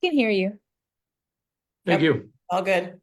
Can hear you. Thank Yep, you. all good.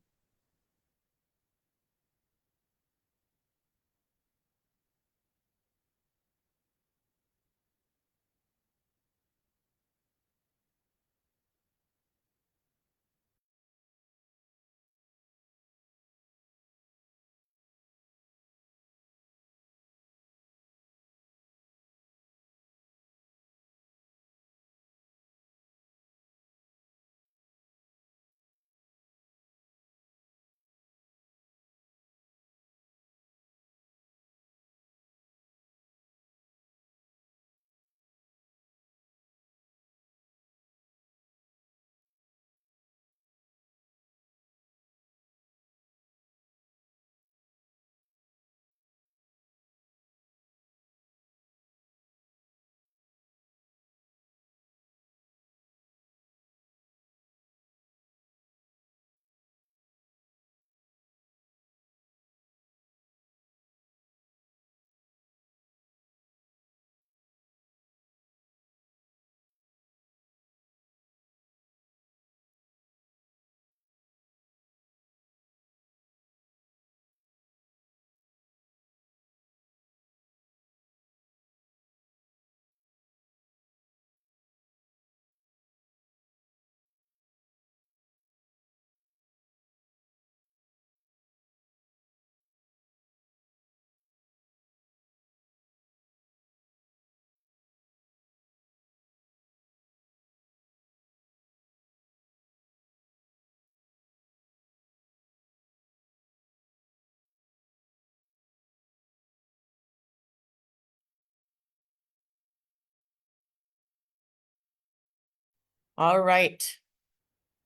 All right.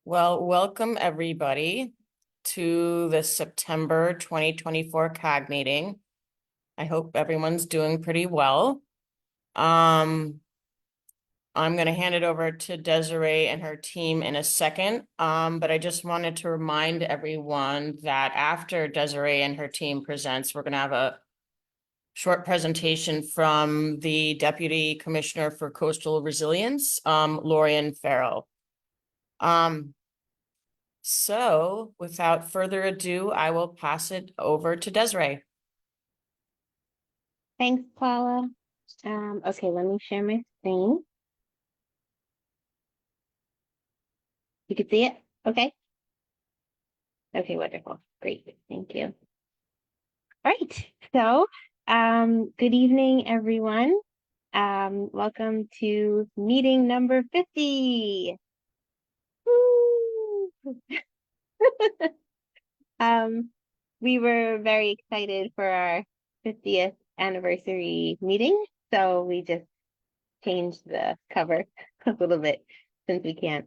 Well, welcome everybody to the September 2024 CAG meeting. I hope everyone's doing pretty well. I'm going to hand it over to Desiree and her team in a second. But I just wanted to remind everyone that after Desiree and her team presents, we're going to have a short presentation from the Deputy Commissioner for Coastal Resilience, Lorian Farrell. So without further ado, I will pass it over to Desiree. Thanks, Paula. Okay, let me share my screen. You can see it? Okay. Okay, wonderful. Great. Thank you. All right. So, good evening, everyone. Welcome to meeting number 50. Woo! We were very excited for our 50th anniversary meeting, so we just changed the cover a little bit since we can't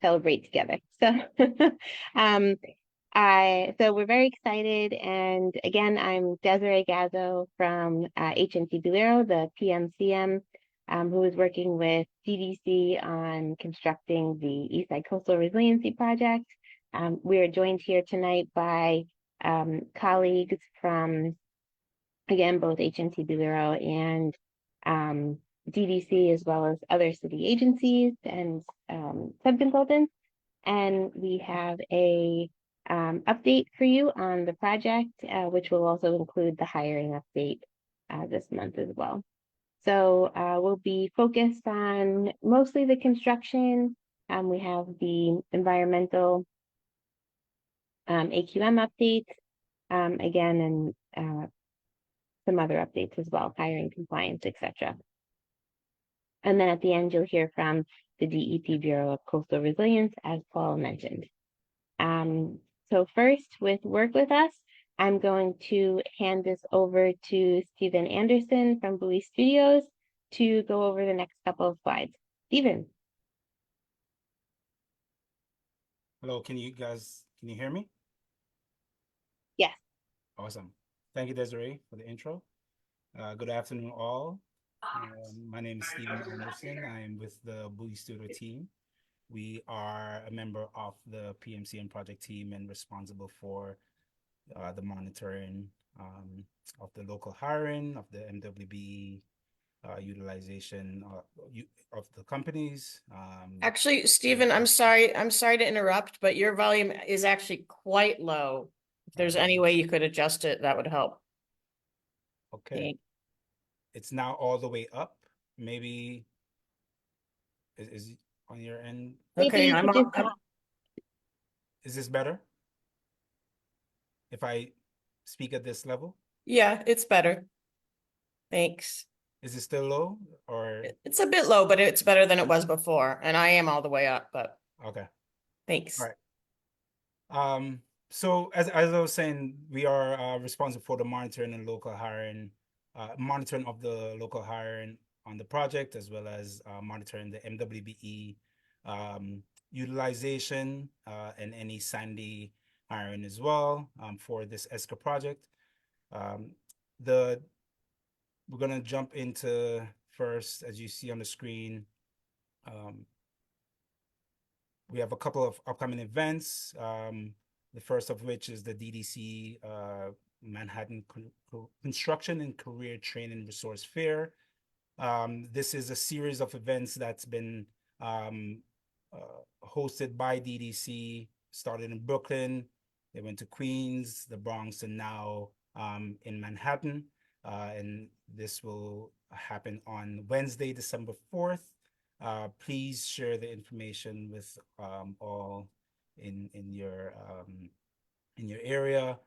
celebrate together. So um so we're very excited, and again, I'm Desiree Gazzo from HNC Bolero, the PMCM, who is working with DDC on constructing the Eastside Coastal Resiliency Project. We are joined here tonight by colleagues from, again, both HNC Bolero and DDC, as well as other city agencies and subconsultants. And we have a update for you on the project, which will also include the hiring update this month as well. So we'll be focused on mostly the construction. We have the environmental AQM updates, again, and some other updates as well, hiring, compliance, etc. And then at the end, you'll hear from the DEP Bureau of Coastal Resilience, as Paul mentioned. So first, with Work With Us, I'm going to hand this over to Stephen Anderson from Buoy Studios to go over the next couple of slides. Stephen. Hello, can you hear me? Yes. Awesome. Thank you, Desiree, for the intro. Good afternoon, all. My name is Stephen Anderson. I am with the Buoy Studio team. We are a member of the PMCM project team and responsible for the monitoring of the local hiring of the MWB utilization of the companies. Actually, Stephen, I'm sorry to interrupt, but your volume is actually quite low. If there's any way you could adjust it, that would help. Okay. It's now all the way up. Maybe is it on your end? Maybe Okay, you could just Is this better? If I speak at this level? yeah, it's better. Thanks. Is it still low or It's a bit low, but it's better than it was before. And I am all the way up, but okay. thanks. All right. So as I was saying, we are responsible for the monitoring and local hiring, monitoring of the local hiring on the project, as well as monitoring the MWBE utilization and any Sandy hiring as well for this ESCA project. Um, the We're gonna jump into first, as you see on the screen. Um, we have a couple of upcoming events. The first of which is the DDC Manhattan Construction and Career Training Resource Fair. This is a series of events that's been hosted by DDC, started in Brooklyn. They went to Queens, the Bronx, and now in Manhattan. And this will happen on Wednesday, December 4th. Please share the information with all in your area.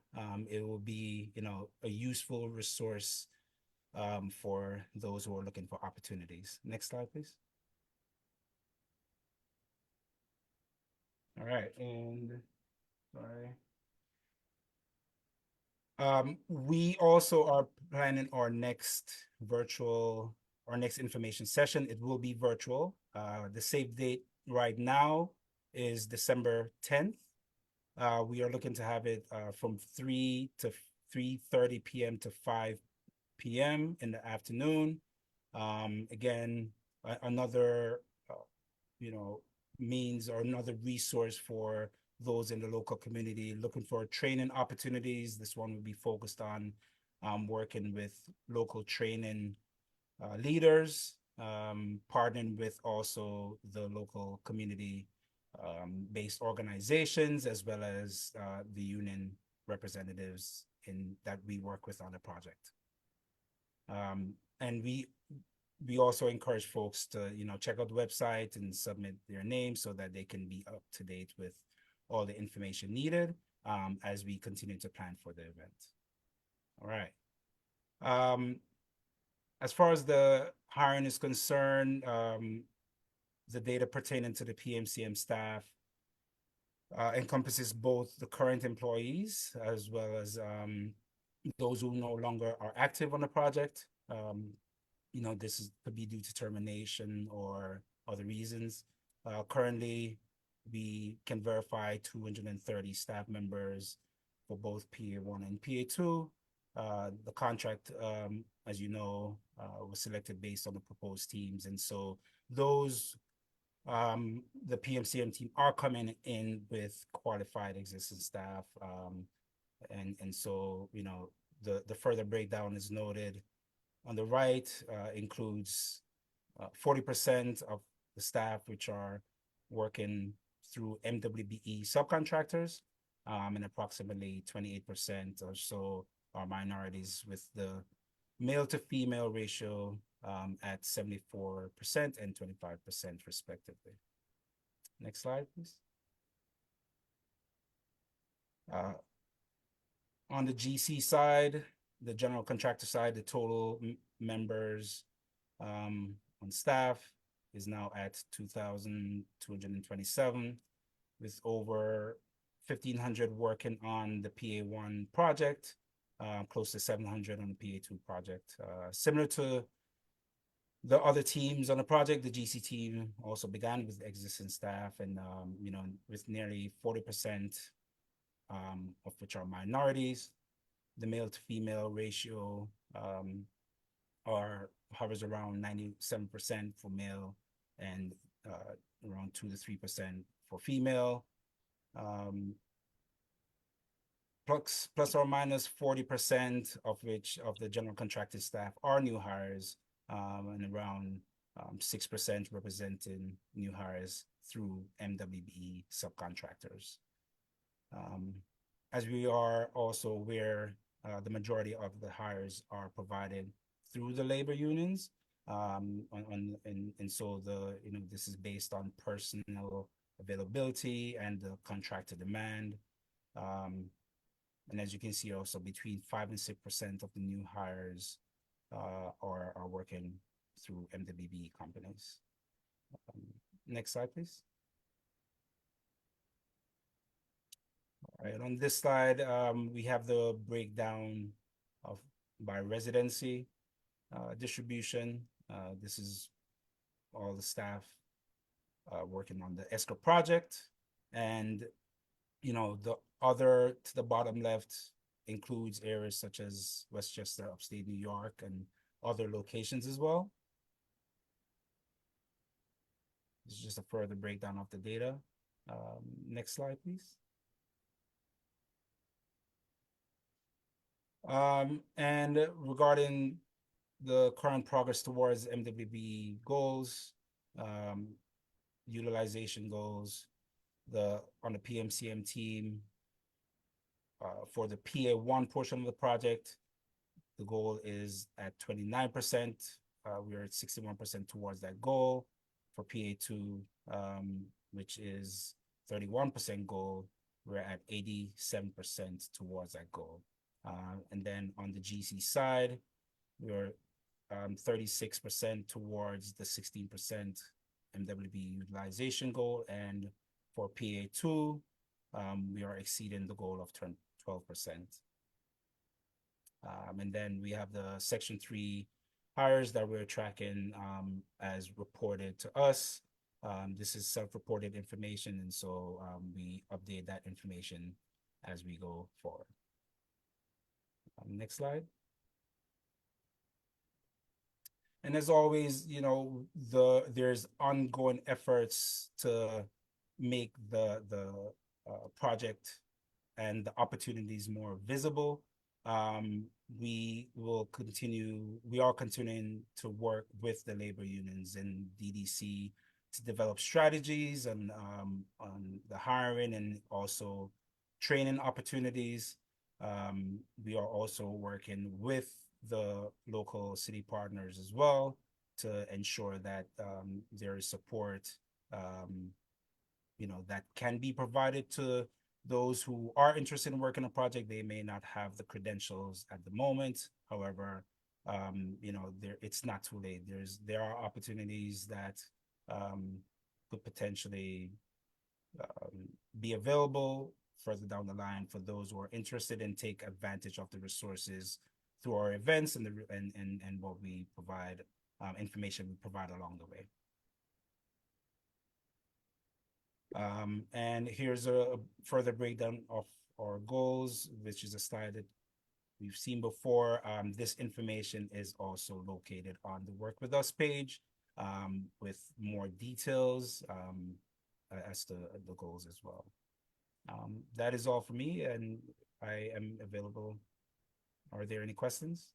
It will be, a useful resource for those who are looking for opportunities. Next slide, please. All right, and sorry. We also are planning our next information session. It will be virtual. The save date right now is December 10th. We are looking to have it from 3 to 3:30 p.m. to 5 p.m. in the afternoon. Again, another means or another resource for those in the local community looking for training opportunities. This one will be focused on working with local training leaders, partnering with also the local community based organizations, as well as the union representatives that we work with on the project. And we also encourage folks to check out the website and submit their names so that they can be up to date with all the information needed as we continue to plan for the event. All right. As far as the hiring is concerned, the data pertaining to the PMCM staff encompasses both the current employees as well as those who no longer are active on the project. This could be due to termination or other reasons. Currently, we can verify 230 staff members for both PA1 and PA2. The contract, as you know, was selected based on the proposed teams. And so those, the PMCM team are coming in with qualified existing staff. And so, the further breakdown is noted on the right, includes 40% of the staff which are working through MWBE subcontractors, and approximately 28% or so are minorities, with the male to female ratio at 74% and 25% respectively. Next slide, please. On the GC side, the general contractor side, the total members on staff is now at 2,227, with over 1,500 working on the PA1 project, close to 700 on the PA2 project. Similar to the other teams on the project, the GC team also began with existing staff, and with nearly 40% of which are minorities. The male to female ratio hovers around 97% for male and around 2 to 3% for female. Plus or minus 40% of which of the general contracted staff are new hires, and around 6% representing new hires through MWBE subcontractors. As we are also aware, the majority of the hires are provided through the labor unions. And so this is based on personnel availability and the contractor demand. And as you can see, also between 5 and 6% of the new hires are working through MWBE companies. Next slide, please. All right, on this slide, we have the breakdown of by residency distribution. This is all the staff working on the ESCO project. And, the other to the bottom left includes areas such as Westchester, upstate New York, and other locations as well. This is just a further breakdown of the data. Next slide, please. And regarding the current progress towards MWB goals, utilization goals, on the PMCM team, for the PA1 portion of the project, the goal is at 29%. We are at 61% towards that goal. For PA2, which is 31% goal, we're at 87% towards that goal. And then on the GC side, we're 36% towards the 16% MWB utilization goal. And for PA2, we are exceeding the goal of 12%. And then we have the Section 3 hires that we're tracking as reported to us. This is self-reported information, and so we update that information as we go forward. Next slide. And as always, there's ongoing efforts to make the project and the opportunities more visible. We are continuing to work with the labor unions and DDC to develop strategies on the hiring and also training opportunities. We are also working with the local city partners as well to ensure that there is support that can be provided to those who are interested in working a project. They may not have the credentials at the moment. However, it's not too late. There are opportunities that could potentially be available further down the line for those who are interested and take advantage of the resources through our events and what we provide, information we provide along the way. And here's a further breakdown of our goals, which is a slide that we've seen before. This information is also located on the Work With Us page with more details as to the goals as well. That is all for me, and I am available. Are there any questions?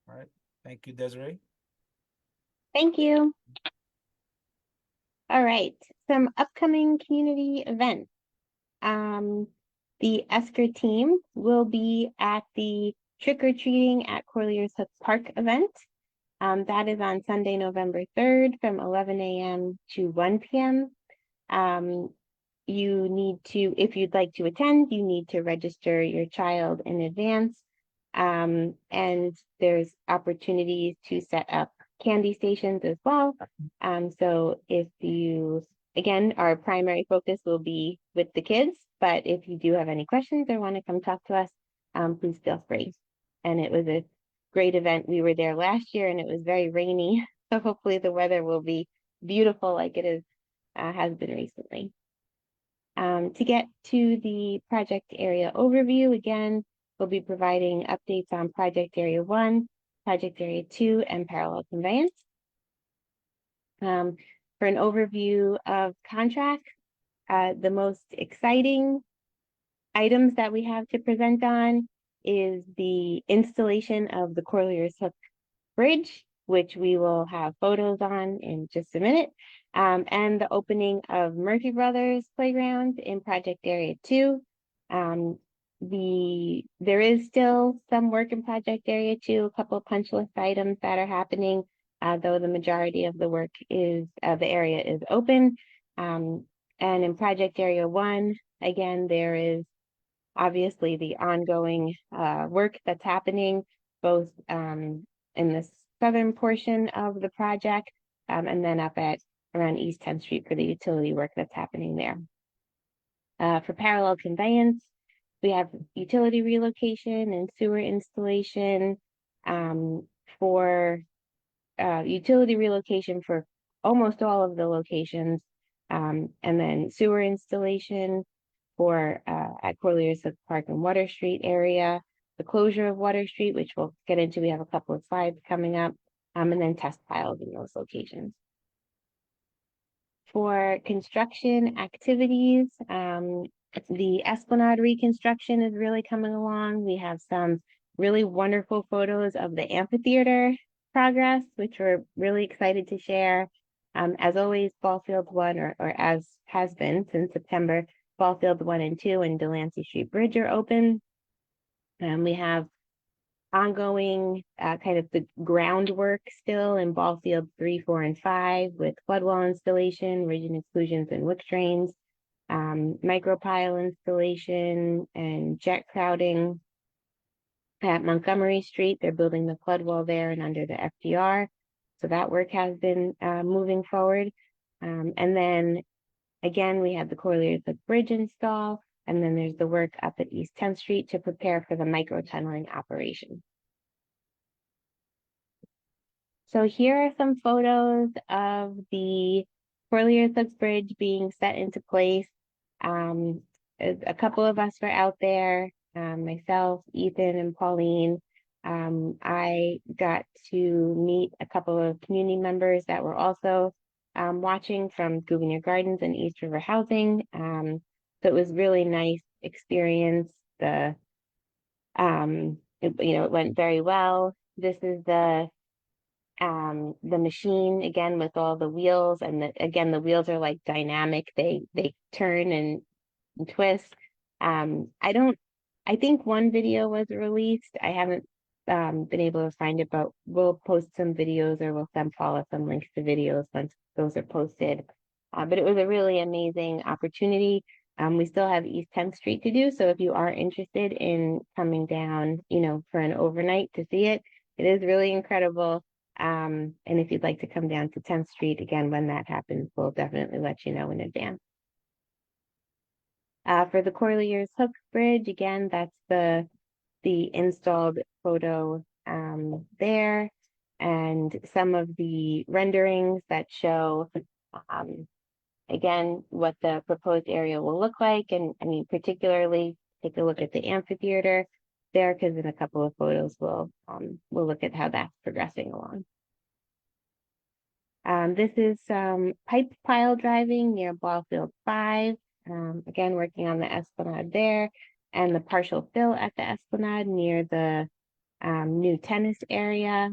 All right. Thank you, Desiree. Thank you. All right, some upcoming community events. The Esker team will be at the Trick or Treating at Corlier's Hook Park event. That is on Sunday, November 3rd from 11 a.m. to 1 p.m. You need to, if you'd like to attend, you need to register your child in advance. And there's opportunities to set up candy stations as well. So if you, again, our primary focus will be with the kids, but if you do have any questions or want to come talk to us, please feel free. And it was a great event. We were there last year and it was very rainy. So hopefully the weather will be beautiful like it has been recently. To get to the project area overview, again, we'll be providing updates on Project Area 1, Project Area 2, and Parallel Conveyance. For an overview of contract, the most exciting items that we have to present on is the installation of the Corlears Hook Bridge, which we will have photos on in just a minute, and the opening of Murphy Brothers Playground in Project Area 2. There is still some work in Project Area 2, a couple of punch list items that are happening, though the majority of the work is the area is open. And in Project Area 1, again, there is obviously the ongoing work that's happening both in the southern portion of the project and then up at around East 10th Street for the utility work that's happening there. For parallel conveyance, we have utility relocation and sewer installation. For utility relocation for almost all of the locations, and then sewer installation for at Corlears Hook Park and Water Street area, the closure of Water Street, which we'll get into. We have a couple of slides coming up, and then test piles in those locations. For construction activities, the Esplanade reconstruction is really coming along. We have some really wonderful photos of the amphitheater progress, which we're really excited to share. As always, Ball Field 1, or as has been since September, Ball Field 1 and 2 and Delancey Street Bridge are open. We have ongoing kind of the groundwork still in Ball Field 3, 4, and 5 with flood wall installation, ridge and exclusions, and wick drains, micropile installation, and jet crowding. At Montgomery Street, they're building the flood wall there and under the FDR. So that work has been moving forward. And then again, we have the Corlears Hook Bridge install, and then there's the work up at East 10th Street to prepare for the micro tunneling operation. So here are some photos of the Corlears Hook Bridge being set into place. A couple of us were out there, myself, Ethan, and Pauline. I got to meet a couple of community members that were also watching from Gouverneur Gardens and East River Housing. So it was really nice experience. It went very well. This is the machine again with all the wheels, and the wheels are like dynamic. They turn and twist. I think one video was released. I haven't been able to find it, but we'll post some videos, or we'll send Paula some links to videos once those are posted. But it was a really amazing opportunity. We still have East 10th Street to do, so if you are interested in coming down, for an overnight to see it, it is really incredible. And if you'd like to come down to 10th Street, again, when that happens, we'll definitely let you know in advance. For the Corlears Hook Bridge, again, that's the installed photo there, and some of the renderings that show, again, what the proposed area will look like. And I mean, particularly take a look at the amphitheater there, because in a couple of photos we'll look at how that's progressing along. This is pipe pile driving near Ball Field 5. Again, working on the Esplanade there, and the partial fill at the Esplanade near the new tennis area.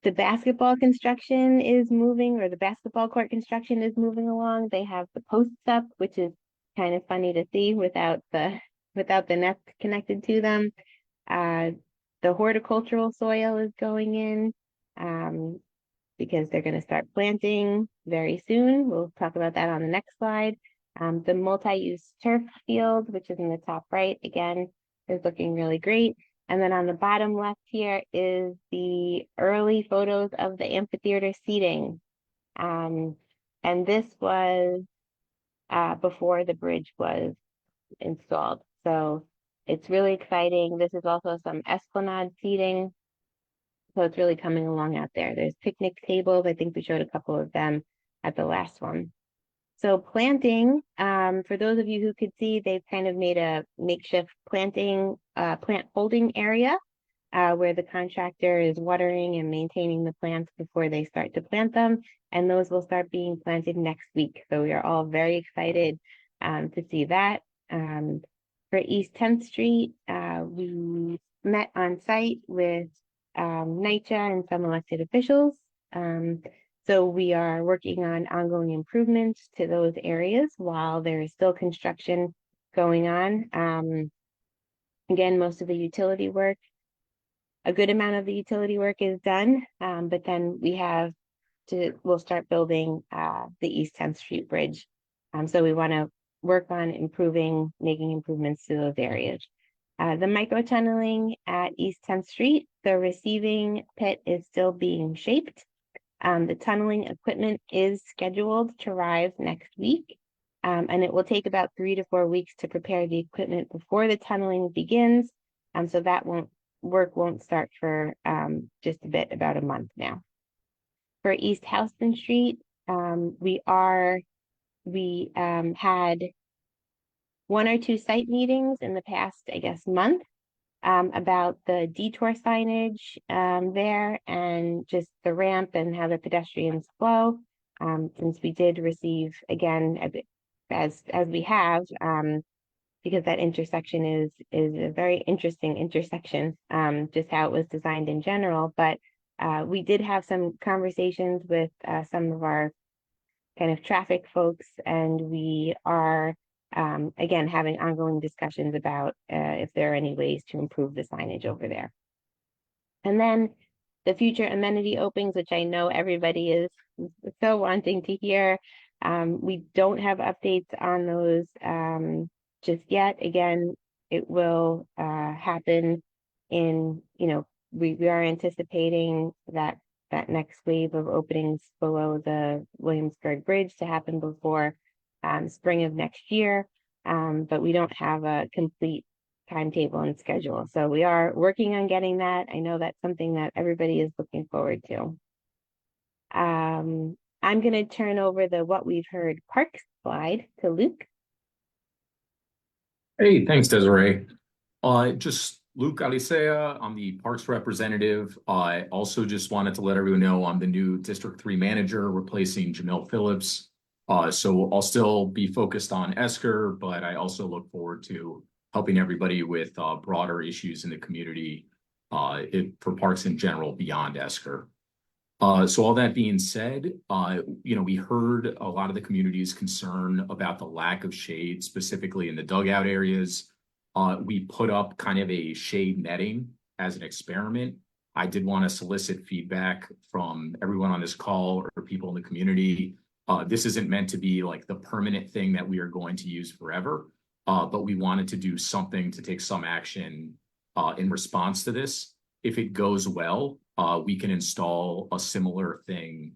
The basketball construction is moving, or the basketball court construction is moving along. They have the posts up, which is kind of funny to see without the nets connected to them. The horticultural soil is going in because they're going to start planting very soon. We'll talk about that on the next slide. The multi-use turf field, which is in the top right, again, is looking really great. And then on the bottom left here is the early photos of the amphitheater seating. And this was before the bridge was installed. So it's really exciting. This is also some Esplanade seating. So it's really coming along out there. There's picnic tables. I think we showed a couple of them at the last one. So planting, for those of you who could see, they've kind of made a makeshift plant holding area where the contractor is watering and maintaining the plants before they start to plant them. And those will start being planted next week. So we are all very excited to see that. For East 10th Street, we met on site with NYCHA and some elected officials. So we are working on ongoing improvements to those areas while there is still construction going on. Again, most of the utility work, a good amount of the utility work is done, but then we'll start building the East 10th Street Bridge. So we want to work on making improvements to those areas. The micro tunneling at East 10th Street, the receiving pit is still being shaped. The tunneling equipment is scheduled to arrive next week, and it will take about 3 to 4 weeks to prepare the equipment before the tunneling begins. So that work won't start for just about a month now. For East Houston Street, we had 1 or 2 site meetings in the past, I guess, month about the detour signage there and just the ramp and how the pedestrians flow. Since we did receive, again, as we have, because that intersection is a very interesting intersection, just how it was designed in general. But we did have some conversations with some of our kind of traffic folks, and we are again having ongoing discussions about if there are any ways to improve the signage over there. And then the future amenity openings, which I know everybody is so wanting to hear. We don't have updates on those just yet. Again, it will happen in, we are anticipating that next wave of openings below the Williamsburg Bridge to happen before spring of next year. But we don't have a complete timetable and schedule. So we are working on getting that. I know that's something that everybody is looking forward to. I'm going to turn over the what we've heard parks slide to Luke. Hey, thanks, Desiree. Just Luke Alicea, I'm the Parks representative. I also just wanted to let everyone know I'm the new District 3 manager, replacing Jamil Phillips. So I'll still be focused on Esker, but I also look forward to helping everybody with broader issues in the community for parks in general beyond Esker. So all that being said, we heard a lot of the community's concern about the lack of shade, specifically in the dugout areas. We put up kind of a shade netting as an experiment. I did want to solicit feedback from everyone on this call or people in the community. This isn't meant to be like the permanent thing that we are going to use forever, but we wanted to do something to take some action in response to this. If it goes well, we can install a similar thing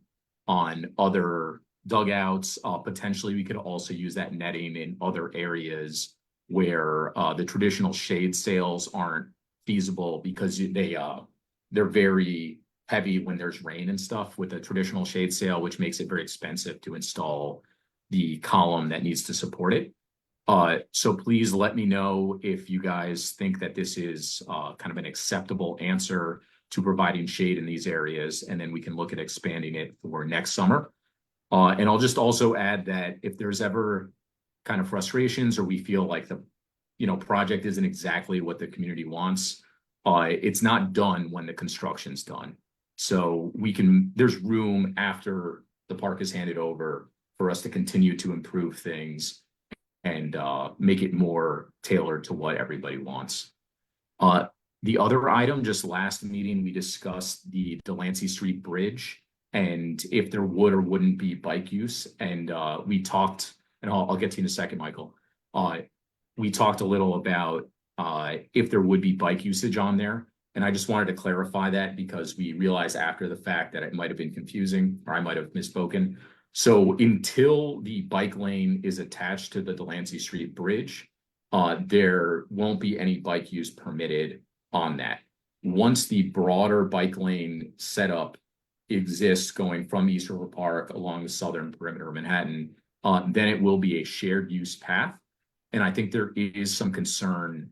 on other dugouts. Potentially, we could also use that netting in other areas where the traditional shade sails aren't feasible because they're very heavy when there's rain and stuff with a traditional shade sail, which makes it very expensive to install the column that needs to support it. So please let me know if you guys think that this is kind of an acceptable answer to providing shade in these areas, and then we can look at expanding it for next summer. And I'll just also add that if there's ever kind of frustrations or we feel like the project isn't exactly what the community wants, it's not done when the construction's done. So there's room after the park is handed over for us to continue to improve things and make it more tailored to what everybody wants. The other item, just last meeting, we discussed the Delancey Street Bridge and if there would or wouldn't be bike use. And we talked, and I'll get to you in a second, Michael. We talked a little about if there would be bike usage on there. And I just wanted to clarify that because we realized after the fact that it might have been confusing or I might have misspoken. So until the bike lane is attached to the Delancey Street Bridge, there won't be any bike use permitted on that. Once the broader bike lane setup exists going from East River Park along the southern perimeter of Manhattan, then it will be a shared use path. And I think there is some concern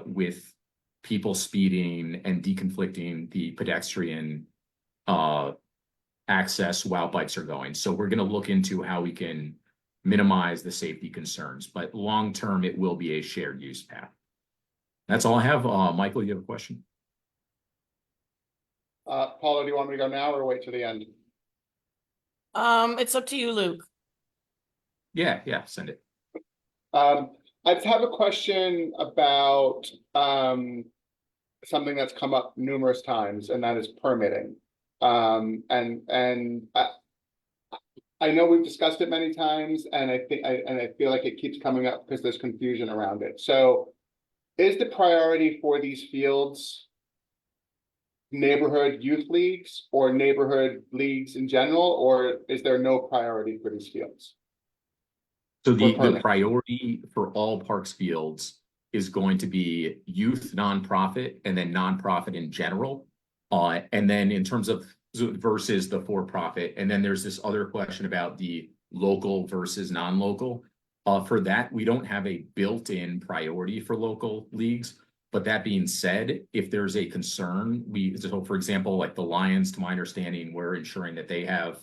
with people speeding and deconflicting the pedestrian access while bikes are going. So we're going to look into how we can minimize the safety concerns, but long-term, it will be a shared use path. That's all I have. Michael, you have a question? Paula, do you want me to go now or wait till the end? It's up to you, Luke. Yeah, send it. I just have a question about something that's come up numerous times, and that is permitting. And I know we've discussed it many times, and I feel like it keeps coming up because there's confusion around it. So, is the priority for these fields neighborhood youth leagues or neighborhood leagues in general, or is there no priority for these fields? So For the permit. priority for all parks fields is going to be youth nonprofit and then nonprofit in general. And then in terms of versus the for-profit, and then there's this other question about the local versus non-local. For that, we don't have a built-in priority for local leagues. But that being said, if there's a concern, so for example, like the Lions, to my understanding, we're ensuring that they have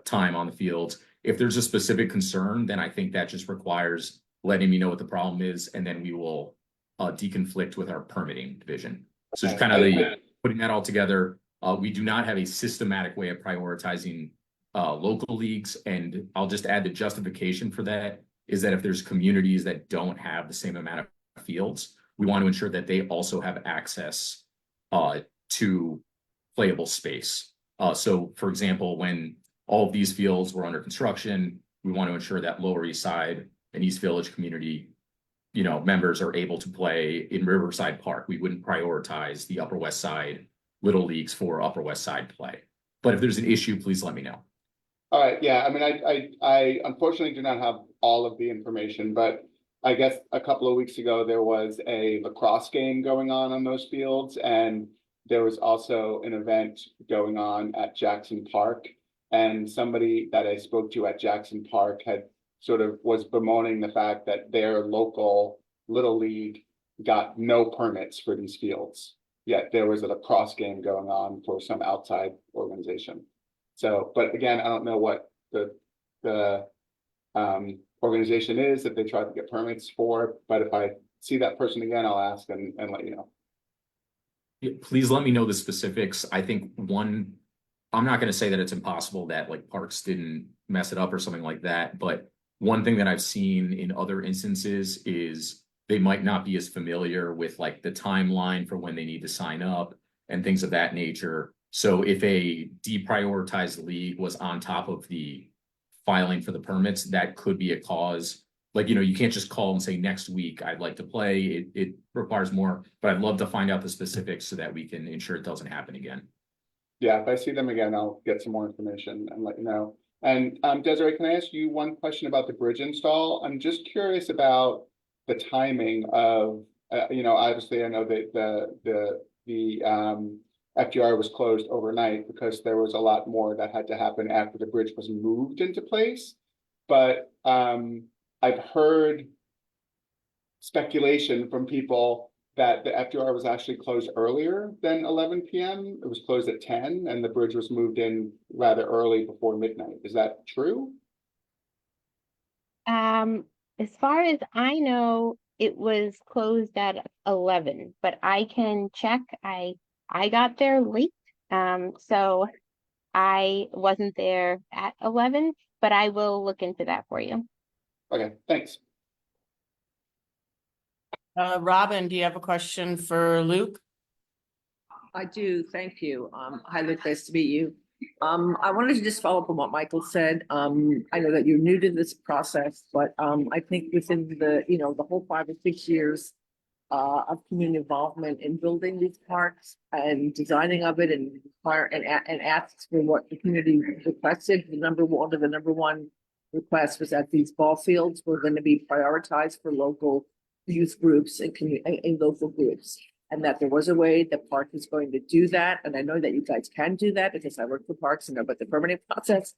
time on the fields. If there's a specific concern, then I think that just requires letting me know what the problem is, and then we will deconflict with our permitting division. So just kind of putting that all together, we do not have a systematic way of prioritizing local leagues, and I'll just add the justification for that is that if there's communities that don't have the same amount of fields, we want to ensure that they also have access to playable space. So, for example, when all of these fields were under construction, we want to ensure that Lower East Side and East Village community, members are able to play in Riverside Park. We wouldn't prioritize the Upper West Side Little Leagues for Upper West Side play. But if there's an issue, please let me know. All right, yeah, I mean, I unfortunately do not have all of the information, but I guess a couple of weeks ago, there was a lacrosse game going on those fields, and there was also an event going on at Jackson Park. And somebody that I spoke to at Jackson Park had sort of was bemoaning the fact that their local Little League got no permits for these fields. Yet there was a lacrosse game going on for some outside organization. So, but again, I don't know what the organization is that they tried to get permits for, but if I see that person again, I'll ask and let you know. Yeah, please let me know the specifics. I think I'm not going to say that it's impossible that like parks didn't mess it up or something like that, but one thing that I've seen in other instances is they might not be as familiar with like the timeline for when they need to sign up and things of that nature. So if a deprioritized league was on top of the filing for the permits, that could be a cause. Like, you can't just call and say next week I'd like to play. It requires more, but I'd love to find out the specifics so that we can ensure it doesn't happen again. Yeah, if I see them again, I'll get some more information and let you know. And Desiree, can I ask you one question about the bridge install? I'm just curious about the timing of, obviously I know that the FDR was closed overnight because there was a lot more that had to happen after the bridge was moved into place. But I've heard speculation from people that the FDR was actually closed earlier than 11 p.m. It was closed at 10 and the bridge was moved in rather early before midnight. Is that true? As far as I know, it was closed at 11, but I can check. I got there late, so I wasn't there at 11, but I will look into that for you. Okay, thanks. Robin, do you have a question for Luke? I do, thank you. Hi, Luke, nice to meet you. I wanted to just follow up on what Michael said. I know that you're new to this process, but I think within the whole 5 or 6 years of community involvement in building these parks and designing of it and asks for what the community requested, the number one request was that these ball fields were going to be prioritized for local youth groups and local groups. And that there was a way the park is going to do that. And I know that you guys can do that because I work for parks and know about the permitting process.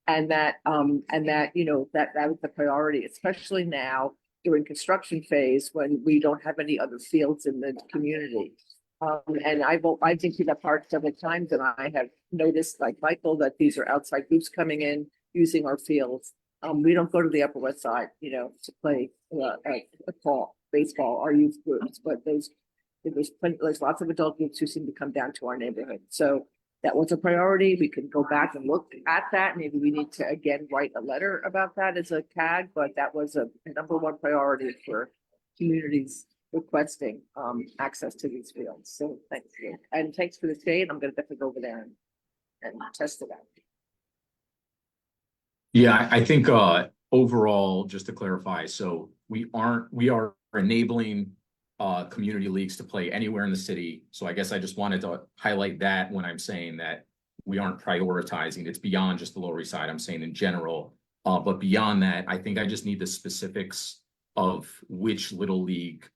And that that was the priority, especially now during construction phase when we don't have any other fields in the community. And I've been to the park several times and I have noticed, like Michael, that these are outside groups coming in using our fields. We don't go to the Upper West Side, to play baseball, our youth groups, but there's lots of adult groups who seem to come down to our neighborhood. So that was a priority. We can go back and look at that. Maybe we need to again write a letter about that as a tag, but that was a number one priority for communities requesting access to these fields. So thank you. And thanks for the date. I'm gonna definitely go over there and test it out. Yeah, I think overall, just to clarify, so we are enabling community leagues to play anywhere in the city. So I guess I just wanted to highlight that when I'm saying that we aren't prioritizing. It's beyond just the Lower East Side. I'm saying in general. But beyond that, I think I just need the specifics of which little league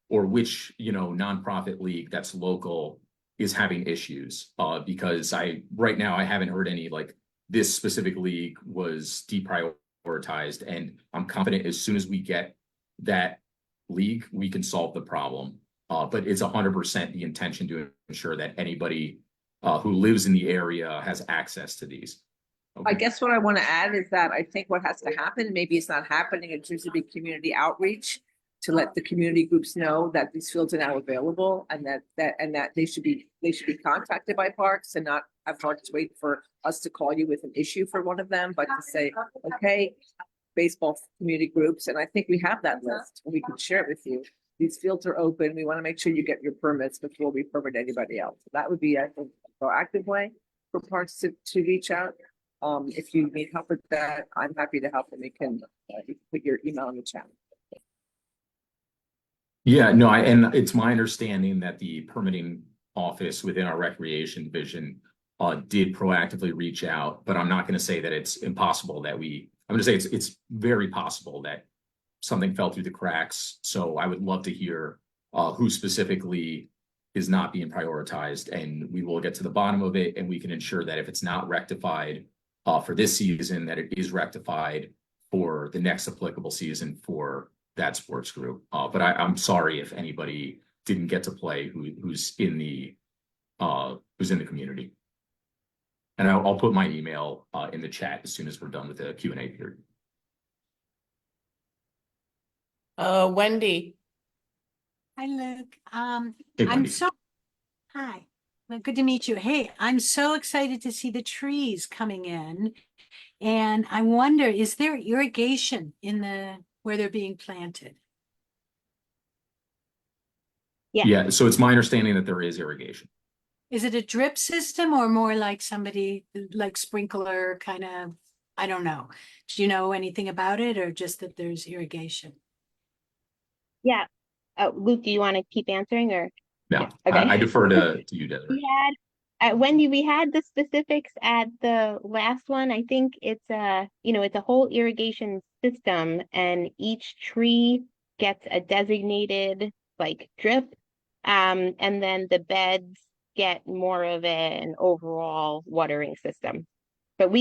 or which, nonprofit league that's local is having issues. Because right now I haven't heard any like this specific league was deprioritized, and I'm confident as soon as we get that league, we can solve the problem. But it's 100% the intention to ensure that anybody who lives in the area has access to these. I Okay. guess what I want to add is that I think what has to happen, maybe it's not happening, it needs to be community outreach to let the community groups know that these fields are now available and that they should be contacted by Parks and not have Parks wait for us to call you with an issue for one of them, but to say, okay, baseball community groups, and I think we have that list and we can share it with you. These fields are open. We want to make sure you get your permits before we permit anybody else. So that would be, I think, a proactive way for Parks to reach out. If you need help with that, I'm happy to help, and you can put your email in the chat. Yeah, no, and it's my understanding that the permitting office within our recreation division did proactively reach out, but I'm not going to say that it's impossible that I'm going to say it's very possible that something fell through the cracks. So I would love to hear who specifically is not being prioritized, and we will get to the bottom of it, and we can ensure that if it's not rectified for this season, that it is rectified for the next applicable season for that sports group. But I'm sorry if anybody didn't get to play who's in the community. And I'll put my email in the chat as soon as we're done with the Q&A period. Wendy. Hi, Luke. Hey, I'm Wendy. hi. Well, good to meet you. Hey, I'm so excited to see the trees coming in. And I wonder, is there irrigation where they're being planted? Yeah, so it's my understanding that there is irrigation. Is it a drip system or more like like sprinkler kind of, I don't know. Do you know anything about it, or just that there's irrigation? Yeah. Luke, do you want to keep answering or? No, Yeah, okay. I defer to you, Desiree. We had, Wendy, we had the specifics at the last one. I think it's it's a whole irrigation system, and each tree gets a designated like drip. And then the beds get more of an overall watering system. But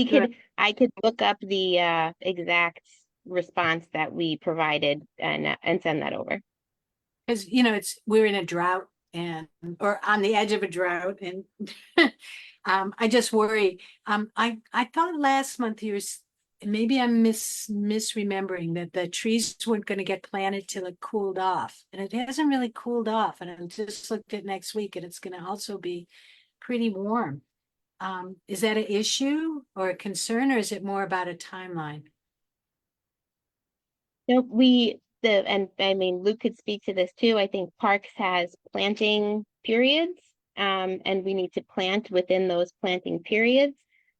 I could look up the exact response that we provided and send that over. Because we're in a drought or on the edge of a drought, and I just worry. I thought last month maybe I'm misremembering that the trees weren't going to get planted till it cooled off, and it hasn't really cooled off. And I just looked at next week, and it's going to also be pretty warm. Is that an issue or a concern, or is it more about a timeline? No, and I mean, Luke could speak to this too. I think Parks has planting periods, and we need to plant within those planting periods.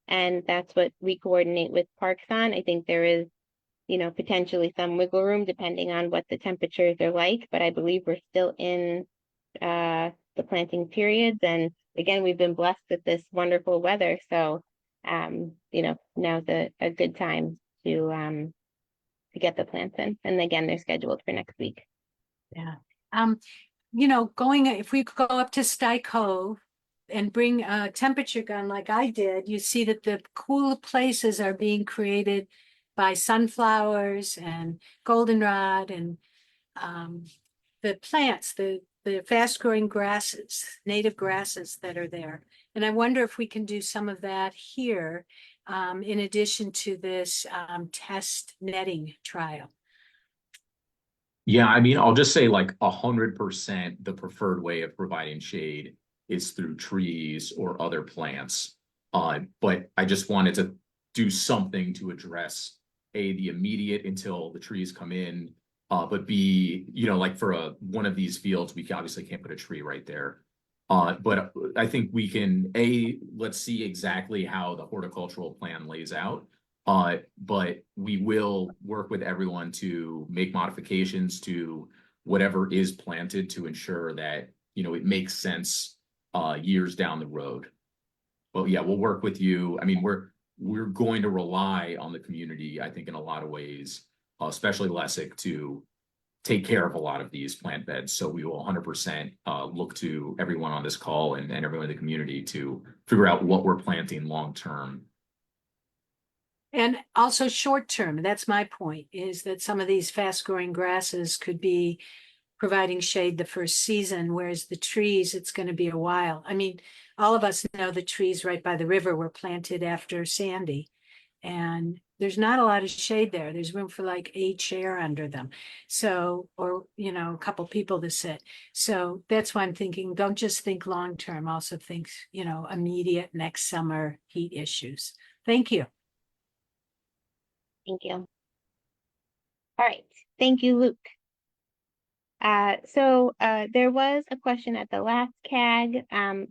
And that's what we coordinate with Parks on. I think there is, potentially some wiggle room depending on what the temperatures are like, but I believe we're still in the planting periods. And again, we've been blessed with this wonderful weather. So, now's a good time to get the plants in. And again, they're scheduled for next week. Yeah. If we go up to Sty Cove and bring a temperature gun like I did, you see that the cool places are being created by sunflowers and goldenrod and the plants, the fast growing grasses, native grasses that are there. And I wonder if we can do some of that here, in addition to this test netting trial. Yeah, I mean, I'll just say like 100% the preferred way of providing shade is through trees or other plants. But I just wanted to do something to address A, the immediate until the trees come in. But B, like for one of these fields, we obviously can't put a tree right there. But I think we can, let's see exactly how the horticultural plan lays out. But we will work with everyone to make modifications to whatever is planted to ensure that, it makes sense years down the road. Well, yeah, we'll work with you. I mean, we're going to rely on the community, I think, in a lot of ways, especially Lessig, to take care of a lot of these plant beds. So we will 100% look to everyone on this call and everyone in the community to figure out what we're planting long term. And also short term, that's my point, is that some of these fast growing grasses could be providing shade the first season, whereas the trees, it's going to be a while. I mean, all of us know the trees right by the river were planted after Sandy, and there's not a lot of shade there. There's room for like a chair under them. So, or, a couple people to sit. So that's why I'm thinking, don't just think long term, also think, immediate next summer heat issues. Thank you. Thank you. All right, thank you, Luke. So there was a question at the last CAG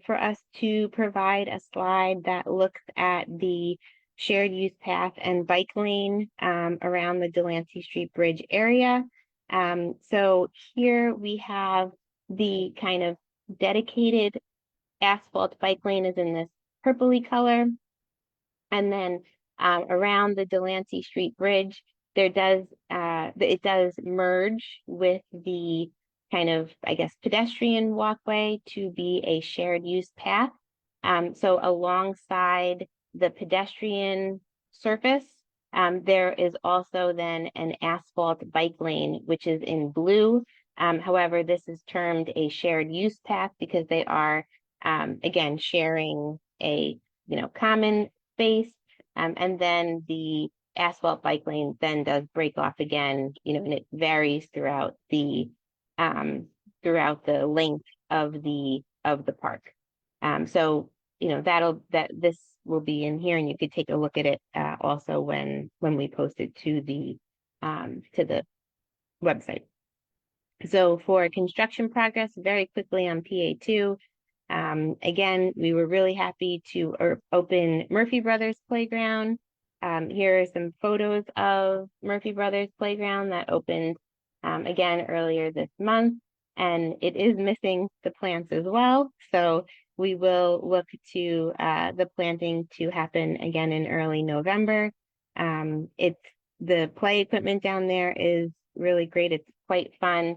for us to provide a slide that looks at the shared use path and bike lane around the Delancey Street Bridge area. So here we have the kind of dedicated asphalt bike lane is in this purpley color. And then around the Delancey Street Bridge, it does merge with the kind of, I guess, pedestrian walkway to be a shared use path. So alongside the pedestrian surface, there is also then an asphalt bike lane, which is in blue. However, this is termed a shared use path because they are, again, sharing a common space, and then the asphalt bike lane then does break off again, and it varies throughout the length of the park. So this will be in here, and you could take a look at it also when we post it to the website. So for construction progress, very quickly on PA2. Again, we were really happy to open Murphy Brothers Playground. Here are some photos of Murphy Brothers Playground that opened again earlier this month, and it is missing the plants as well. So we will look to the planting to happen again in early November. The play equipment down there is really great. It's quite fun.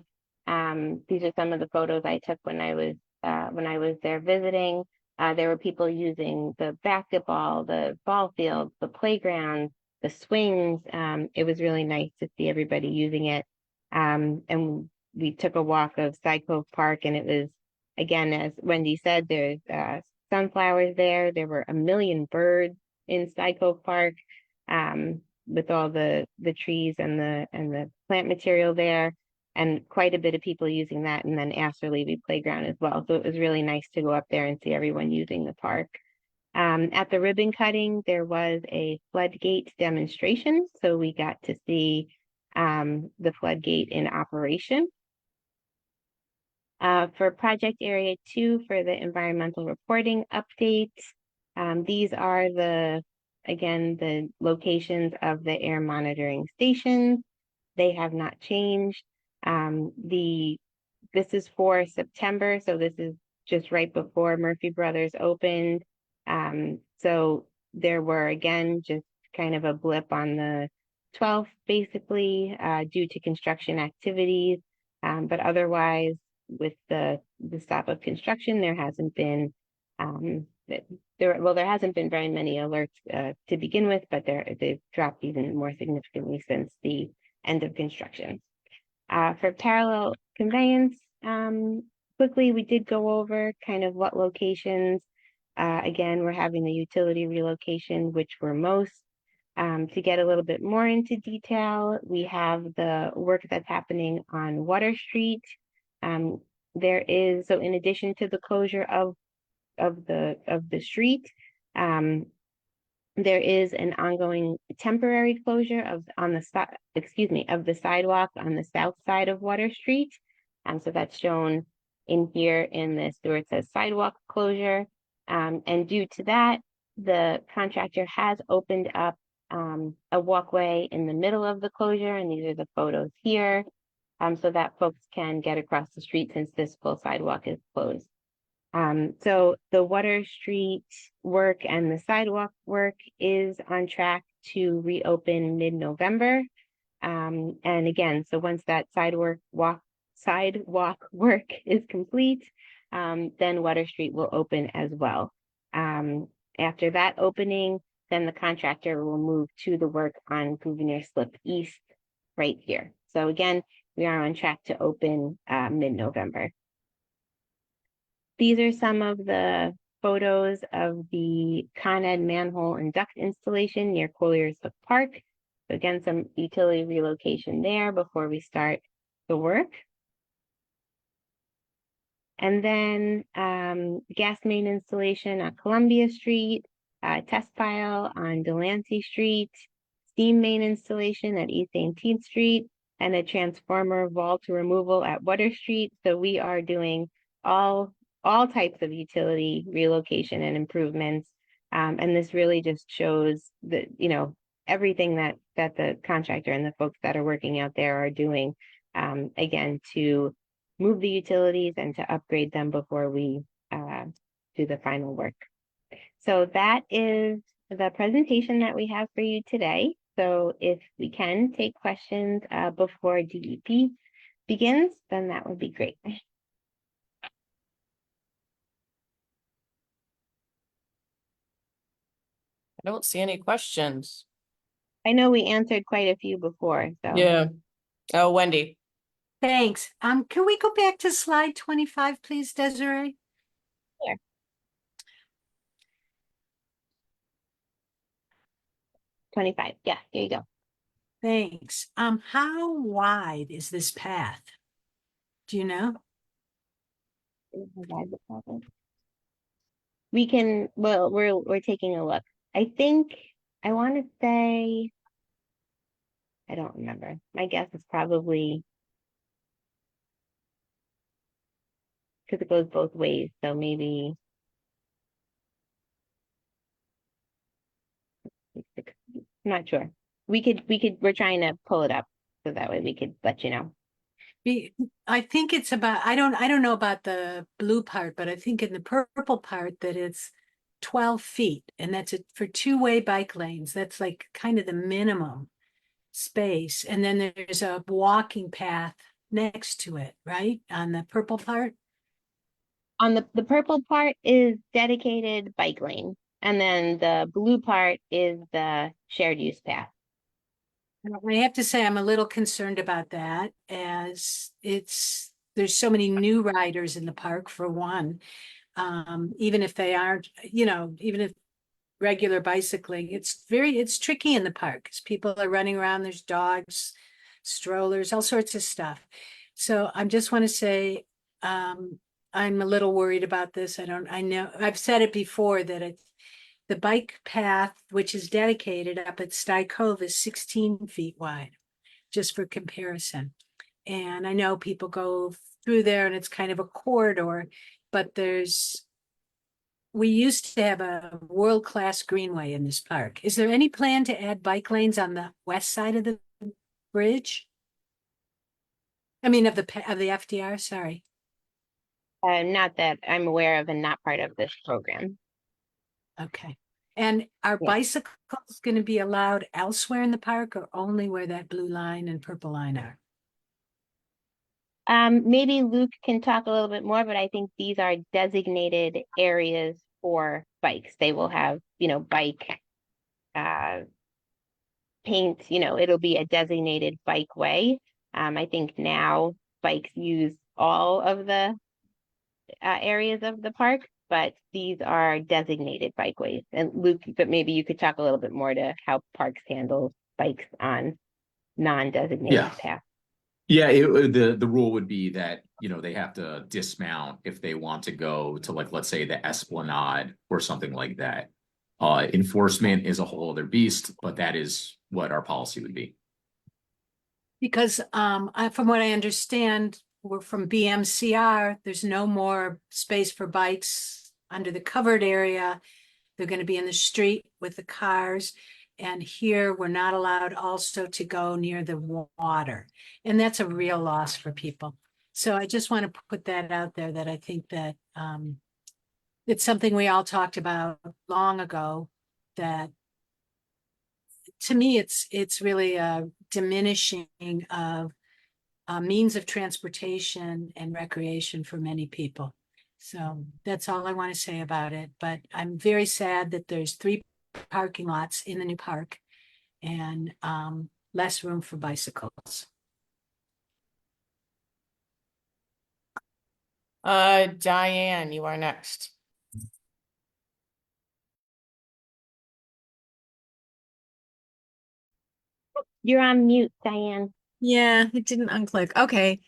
These are some of the photos I took when I was there visiting. There were people using the basketball, the ball fields, the playground, the swings. It was really nice to see everybody using it. And we took a walk of Side Cove Park, and it was, again, as Wendy said, there's sunflowers there. There were 1 million birds in Side Cove Park, with all the trees and the plant material there, and quite a bit of people using that, and then Astor Levy Playground as well. So it was really nice to go up there and see everyone using the park. At the ribbon cutting, there was a floodgate demonstration, so we got to see the floodgate in operation. For project area 2, for the environmental reporting updates, these are the locations of the air monitoring stations. They have not changed. This is for September, so this is just right before Murphy Brothers opened. So there were, again, just kind of a blip on the 12th, basically, due to construction activities. But otherwise, with the stop of construction, there hasn't been there hasn't been very many alerts to begin with, but they've dropped even more significantly since the end of construction. For parallel conveyance, quickly, we did go over kind of what locations Again, we're having the utility relocation, which we're most. To get a little bit more into detail, we have the work that's happening on Water Street. There is, so in addition to the closure of the street, there is an ongoing temporary closure of the sidewalk on the south side of Water Street. So that's shown in here in this where it says sidewalk closure. And due to that, the contractor has opened up a walkway in the middle of the closure, and these are the photos here, so that folks can get across the street since this full sidewalk is closed. So the Water Street work and the sidewalk work is on track to reopen mid-November. And again, so once that sidewalk work is complete, then Water Street will open as well. After that opening, then the contractor will move to the work on Gouverneur Slip East right here. So again, we are on track to open mid-November. These are some of the photos of the Con Ed manhole and duct installation near Collier's Hook Park. So again, some utility relocation there before we start the work. And then gas main installation on Columbia Street, test pile on Delancey Street, steam main installation at East 18th Street, and a transformer vault removal at Water Street. So we are doing all types of utility relocation and improvements. And this really just shows that, you know, everything that the contractor and the folks that are working out there are doing, again, to move the utilities and to upgrade them before we do the final work. So that is the presentation that we have for you today. So if we can take questions before DEP begins, then that would be great. I don't see any questions. I know we answered quite a few before, so. Yeah. Oh, Wendy. Thanks. Can we go back to slide 25, please, Desiree? Sure. 25, yeah, here you go. Thanks. How wide is this path? Do you know? We can, well, we're taking a look. I think, I want to say, I don't remember. My guess is probably, because it goes both ways, so maybe. I'm not sure. We're trying to pull it up so that way we could let you know. I think it's about, I don't know about the blue part, but I think in the purple part that it's 12 feet, and that's it for two-way bike lanes. That's like kind of the minimum space. And then there's a walking path next to it, right? On the purple part. On the purple part is dedicated bike lane, and then the blue part is the shared use path. I have to say, I'm a little concerned about that, as there's so many new riders in the park, for one. Even if they aren't, even if regular bicycling, it's tricky in the park because people are running around, there's dogs, strollers, all sorts of stuff. So I just want to say, I'm a little worried about this. I know, I've said it before that the bike path, which is dedicated up at Sty Cove, is 16 feet wide, just for comparison. And I know people go through there and it's kind of a corridor, but we used to have a world-class greenway in this park. Is there any plan to add bike lanes on the west side of the bridge? I mean, of the FDR, sorry. Not that I'm aware of and not part of this program. Okay. And are Yeah. bicycles going to be allowed elsewhere in the park, or only where that blue line and purple line are? Maybe Luke can talk a little bit more, but I think these are designated areas for bikes. They will have, bike paint, it'll be a designated bike way. I think now bikes use all of the areas of the park. but these are designated bikeways. And Luke, but maybe you could talk a little bit more to how parks handle bikes on non-designated Yeah. paths. Yeah, the rule would be that, you know, they have to dismount if they want to go to, like, let's say the Esplanade or something like that. Enforcement is a whole other beast, but that is what our policy would be. Because from what I understand, we're from BMCR, there's no more space for bikes under the covered area. They're going to be in the street with the cars. And here we're not allowed also to go near the water. And that's a real loss for people. So I just want to put that out there, that I think that it's something we all talked about long ago, that to me, it's really a diminishing of means of transportation and recreation for many people. So that's all I want to say about it. But I'm very sad that there's 3 parking lots in the new park and less room for bicycles. Diane, you are next. You're on mute, Diane. Yeah, it didn't unclick. Okay.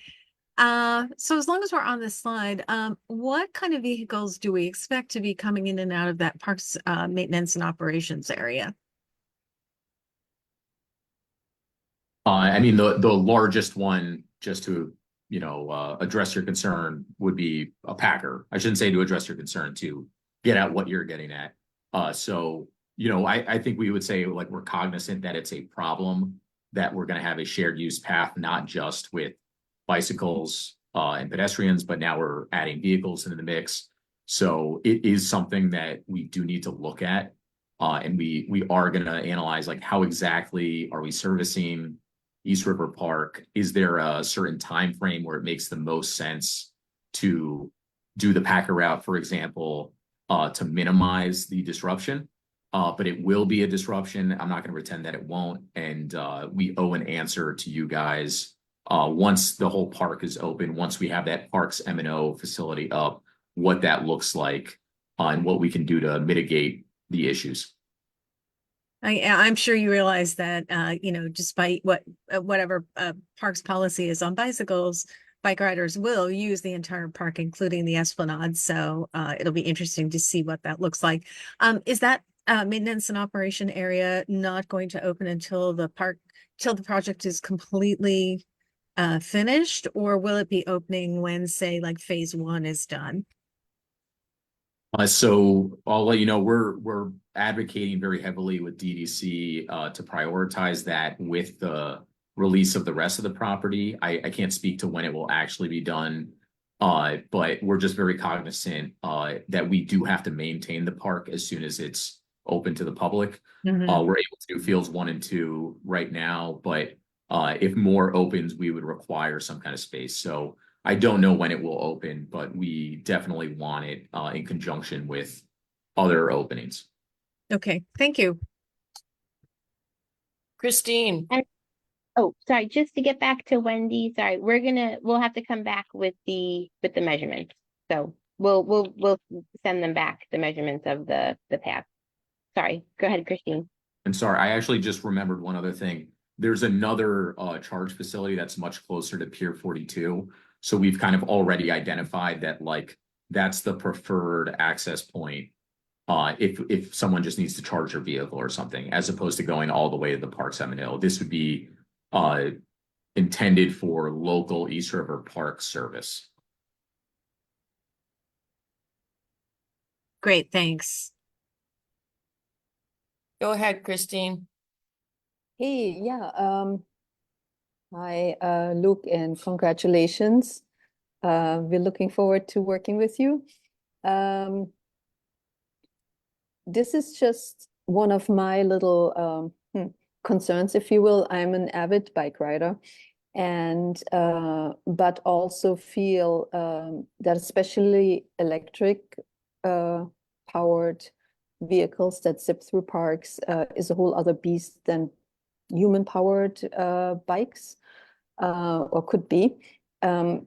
So as long as we're on this slide, what kind of vehicles do we expect to be coming in and out of that parks maintenance and operations area? I mean, the largest one, just to, you know, address your concern, would be a Packer. I shouldn't say to address your concern, to get at what you're getting at. So, you know, I think we would say, like, we're cognizant that it's a problem, that we're going to have a shared use path, not just with bicycles and pedestrians, but now we're adding vehicles into the mix. So it is something that we do need to look at. And we are going to analyze, like, how exactly are we servicing East River Park? Is there a certain time frame where it makes the most sense to do the Packer route, for example, to minimize the disruption? But it will be a disruption. I'm not going to pretend that it won't. And we owe an answer to you guys once the whole park is open, once we have that Parks M&O facility up, what that looks like and what we can do to mitigate the issues. I'm sure you realize that, you know, despite whatever parks policy is on bicycles, bike riders will use the entire park, including the Esplanade. So it'll be interesting to see what that looks like. Is that maintenance and operation area not going to open until the project is completely finished, or will it be opening when, say, like phase 1 is done? So I'll let you know, we're advocating very heavily with DDC to prioritize that with the release of the rest of the property. I can't speak to when it will actually be done, but we're just very cognizant that we do have to maintain the park as soon as it's open to the public. Mhm. We're able to do fields 1 and 2 right now, but if more opens, we would require some kind of space. So I don't know when it will open, but we definitely want it in conjunction with other openings. Okay, thank you. Christine. Oh, sorry, just to get back to Wendy, sorry, we'll have to come back with the measurements. So we'll send them back, the measurements of the path. Sorry, go ahead, Christine. I'm sorry, I actually just remembered one other thing. There's another charge facility that's much closer to Pier 42. So we've kind of already identified that, like, that's the preferred access point if someone just needs to charge their vehicle or something, as opposed to going all the way to the Parks M&O. This would be intended for local East River Park service. Great, thanks. Go ahead, Christine. Hey, yeah, hi, Luke, and congratulations. We're looking forward to working with you. This is just one of my little concerns, if you will. I'm an avid bike rider, and but also feel that especially electric powered vehicles that zip through parks is a whole other beast than human powered bikes, or could be. I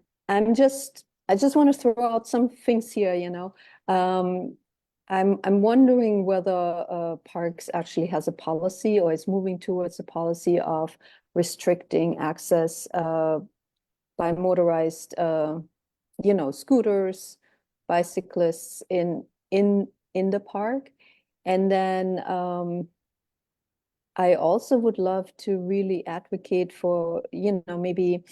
just want to throw out some things here, you know. I'm wondering whether Parks actually has a policy or is moving towards a policy of restricting access by motorized scooters, bicyclists in the park. And then I also would love to really advocate for, maybe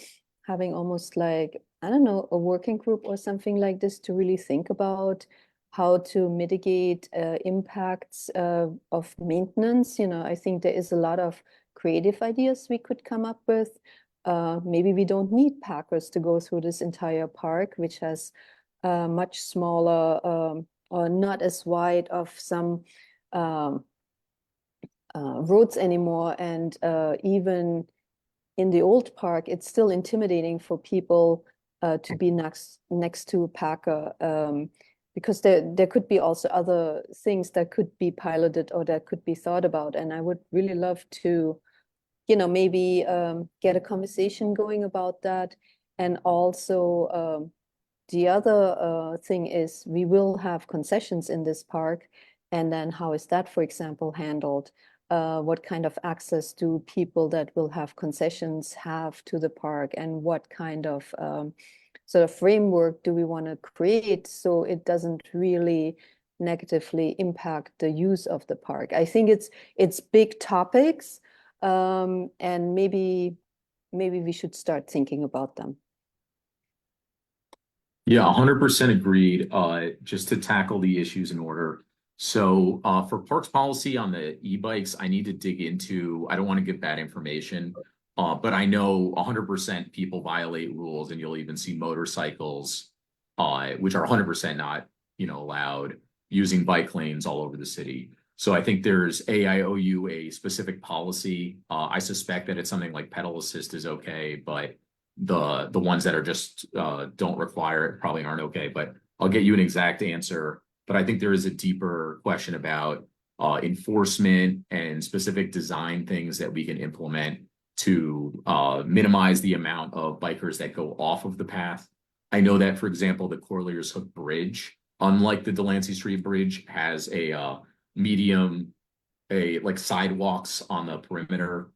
having almost like, I don't know, a working group or something like this to really think about how to mitigate impacts of maintenance. I think there is a lot of creative ideas we could come up with. Maybe we don't need packers to go through this entire park, which has much smaller or not as wide of some roads anymore. And even in the old park, it's still intimidating for people to be next to a packer, because there could be also other things that could be piloted or that could be thought about. And I would really love to, maybe get a conversation going about that. And also the other thing is we will have concessions in this park. And then how is that, for example, handled? What kind of access do people that will have concessions have to the park? And what kind of sort of framework do we want to create so it doesn't really negatively impact the use of the park? I think it's big topics, and maybe we should start thinking about them. Yeah, 100% agreed. Just to tackle the issues in order. So for parks policy on the e-bikes, I need to dig into, I don't want to give bad information, but I know 100% people violate rules, and you'll even see motorcycles, which are 100% not, allowed, using bike lanes all over the city. So I think there's I owe you a specific policy. I suspect that it's something like pedal assist is okay, but the ones that are just don't require it probably aren't okay. But I'll get you an exact answer. But I think there is a deeper question about enforcement and specific design things that we can implement to minimize the amount of bikers that go off of the path. I know that, for example, the Corlears Hook Bridge, unlike the Delancey Street Bridge, has a like sidewalks on the perimeter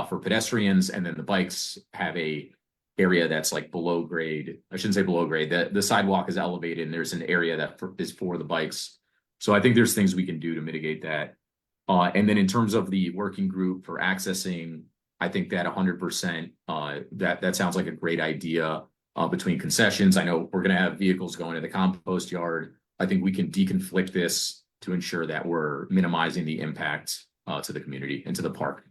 for pedestrians, and then the bikes have a area that's like below grade. I shouldn't say below grade. The sidewalk is elevated, and there's an area that is for the bikes. So I think there's things we can do to mitigate that. And then in terms of the working group for accessing, I think that 100%, that sounds like a great idea. Between concessions, I know we're going to have vehicles going to the compost yard. I think we can deconflict this to ensure that we're minimizing the impact to the community and to the park.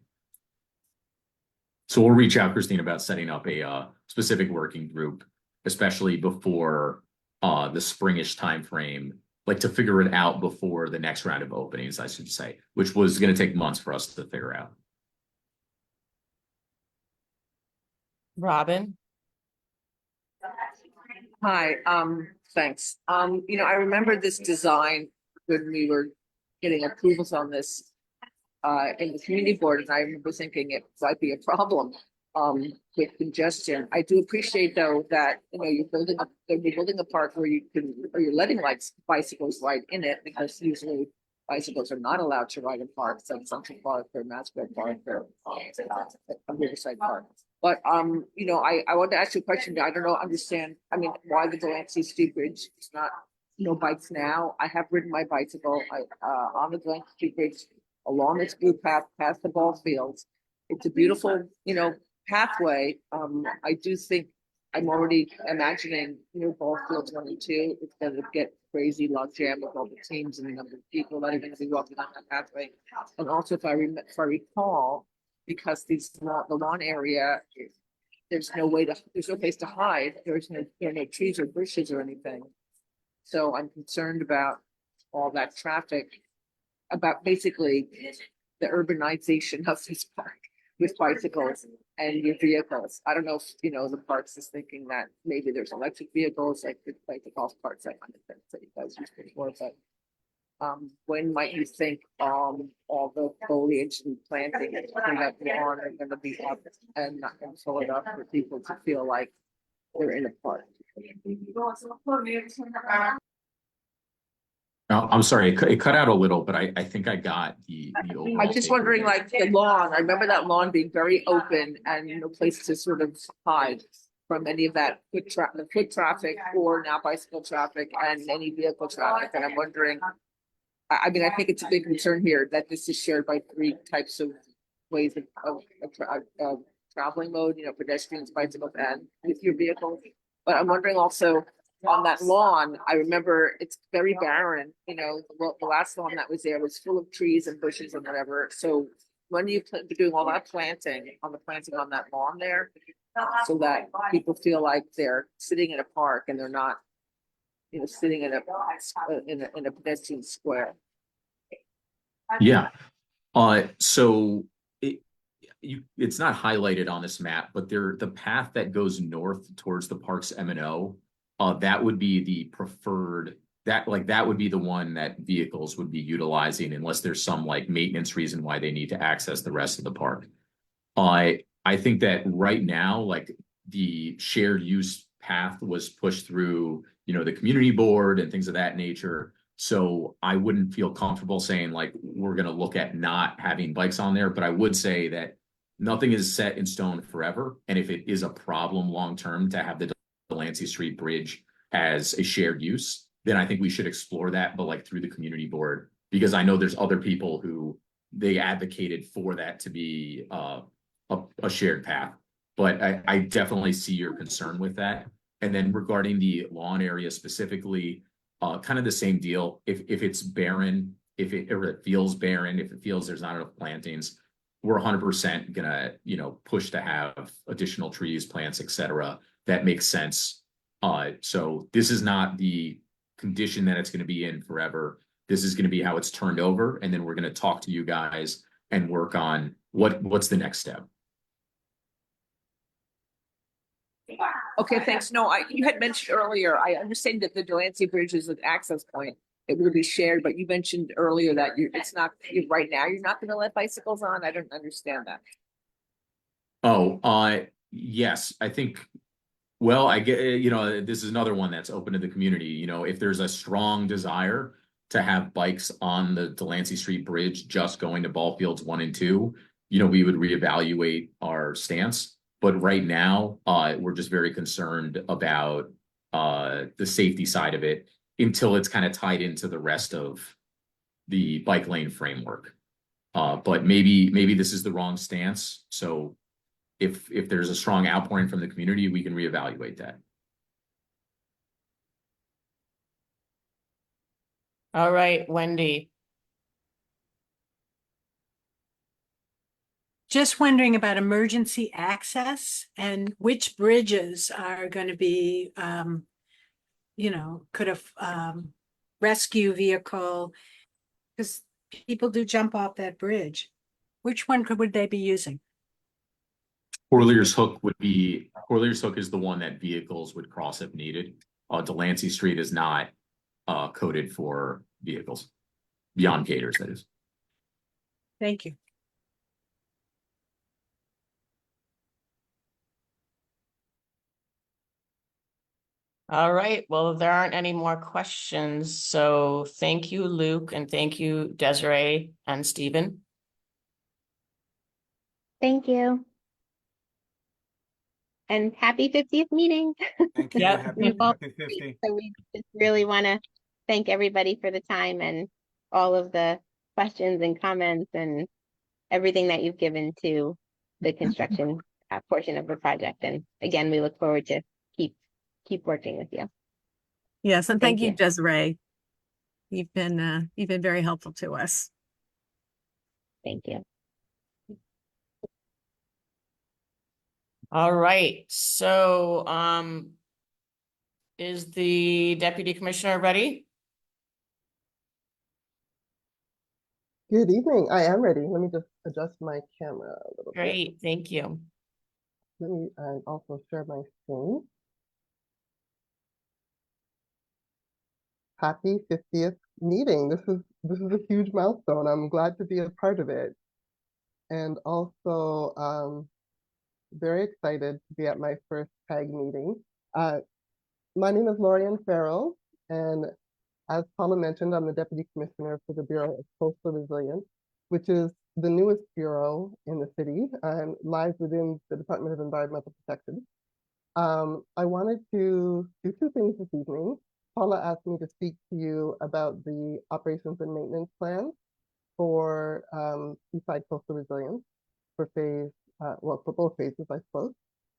So we'll reach out, Christine, about setting up a specific working group, especially before the springish timeframe, like to figure it out before the next round of openings, I should say, which was going to take months for us to figure out. Robin? Hi, thanks. I remember this design when we were getting approvals on this in the community board, and I remember thinking it might be a problem with congestion. I do appreciate though that you're building a park where you're letting like bicycles ride in it, because usually bicycles are not allowed to ride in parks, like Central Park or Mascot Park or Riverside Park. But I want to ask you a question. I don't understand. I mean, why the Delancey Street Bridge is not no bikes now. I have ridden my bicycle on the Delancey Street Bridge along its blue path past the ball fields. It's a beautiful, pathway. I do think I'm already imagining, ball fields 1 and 2. It's going to get crazy log jam with all the teams and the number of people that are going to be walking on that pathway. And also, if I recall, because the lawn area, there's no place to hide. There are no trees or bushes or anything. So I'm concerned about all that traffic, about basically the urbanization of this park with bicycles and your vehicles. I don't know if the parks is thinking that maybe there's electric vehicles like the golf carts that kind of thing that you guys used before, but when might you think all the foliage and planting and clean up lawn are going to be up and not going to fill it up for people to feel like they're in a park? I'm sorry, it cut out a little, but I think I got the overall. I'm just takeaway. wondering, like, the lawn, I remember that lawn being very open and no place to sort of hide from any of that the foot traffic or now bicycle traffic and any vehicle traffic. And I'm wondering, I mean, I think it's a big concern here that this is shared by three types of ways of traveling mode, pedestrians, bicycles, and with your vehicle. But I'm wondering also on that lawn, I remember it's very barren, the last lawn that was there was full of trees and bushes and whatever. So when you be doing all that planting on that lawn there, so that people feel like they're sitting in a park and they're not, sitting in a pedestrian square. Yeah. So it's not highlighted on this map, but the path that goes north towards the park's M&O, that would be the preferred, that would be the one that vehicles would be utilizing unless there's some like maintenance reason why they need to access the rest of the park. I think that right now, like the shared use path was pushed through, the community board and things of that nature. So I wouldn't feel comfortable saying like we're going to look at not having bikes on there, but I would say that nothing is set in stone forever. And if it is a problem long term to have the Delancey Street Bridge as a shared use, then I think we should explore that, but like through the community board, because I know there's other people who they advocated for that to be a shared path. But I definitely see your concern with that. And then regarding the lawn area specifically, kind of the same deal. If it's barren, if it feels barren, if it feels there's not enough plantings, we're 100% gonna, push to have additional trees, plants, etc. That makes sense. So this is not the condition that it's going to be in forever. This is going to be how it's turned over, and then we're going to talk to you guys and work on what's the next step. Okay, thanks. No, you had mentioned earlier, I understand that the Delancey Bridge is an access point. It will be shared, but you mentioned earlier that it's not, right now, you're not gonna let bicycles on. I don't understand that. Oh, yes, I think, well, I get, this is another one that's open to the community. If there's a strong desire to have bikes on the Delancey Street Bridge just going to ball fields 1 and 2, we would reevaluate our stance. But right now, we're just very concerned about the safety side of it until it's kind of tied into the rest of the bike lane framework. But maybe this is the wrong stance. So if there's a strong outpouring from the community, we can reevaluate that. All right, Wendy. Just wondering about emergency access and which bridges are going to be, could have rescue vehicle, because people do jump off that bridge. Which one would they be using? Corlier's Hook is the one that vehicles would cross if needed. Delancey Street is not coded for vehicles beyond gators, that is. Thank you. All right, well, there aren't any more questions. So thank you, Luke, and thank you, Desiree and Stephen. Thank you. And happy 50th meeting. Thank you. Yep. Happy 50. So we just really want to thank everybody for the time and all of the questions and comments and everything that you've given to the construction portion of the project. And again, we look forward to keep working with you. Yes, and Thank thank you, you. Desiree. You've been very helpful to us. Thank you. All right, so is the Deputy Commissioner ready? Good evening. I am ready. Let me just adjust my camera a little bit. Great, thank you. Let me also share my screen. Happy 50th meeting. This is a huge milestone. I'm glad to be a part of it. And also very excited to be at my first PEG meeting. My name is Lorian Farrell, and As Paula mentioned, I'm the Deputy Commissioner for the Bureau of Coastal Resilience, which is the newest bureau in the city and lies within the Department of Environmental Protection. I wanted to do two things this evening. Paula asked me to speak to you about the operations and maintenance plan for Seaside Coastal Resilience for for both phases, I suppose.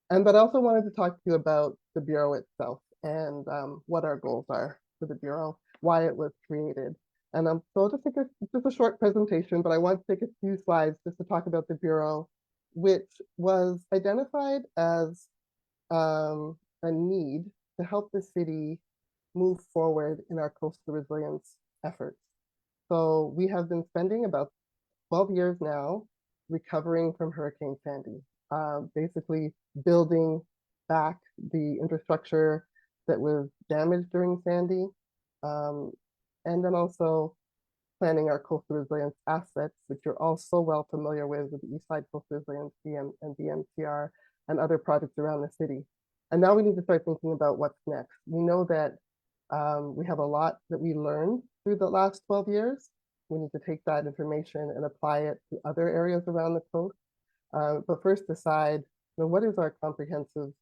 But I also wanted to talk to you about the Bureau itself and what our goals are for the Bureau, why it was created. And so I'll just take just a short presentation, but I want to take a few slides just to talk about the Bureau, which was identified as a need to help the city move forward in our coastal resilience efforts. So we have been spending about 12 years now recovering from Hurricane Sandy, basically building back the infrastructure that was damaged during Sandy, and then also planning our coastal resilience assets, which you're all so well familiar with the East Side Coastal Resilience and DMCR and other projects around the city. And now we need to start thinking about what's next. We know that we have a lot that we learned through the last 12 years. We need to take that information and apply it to other areas around the coast. But first decide, what is our comprehensive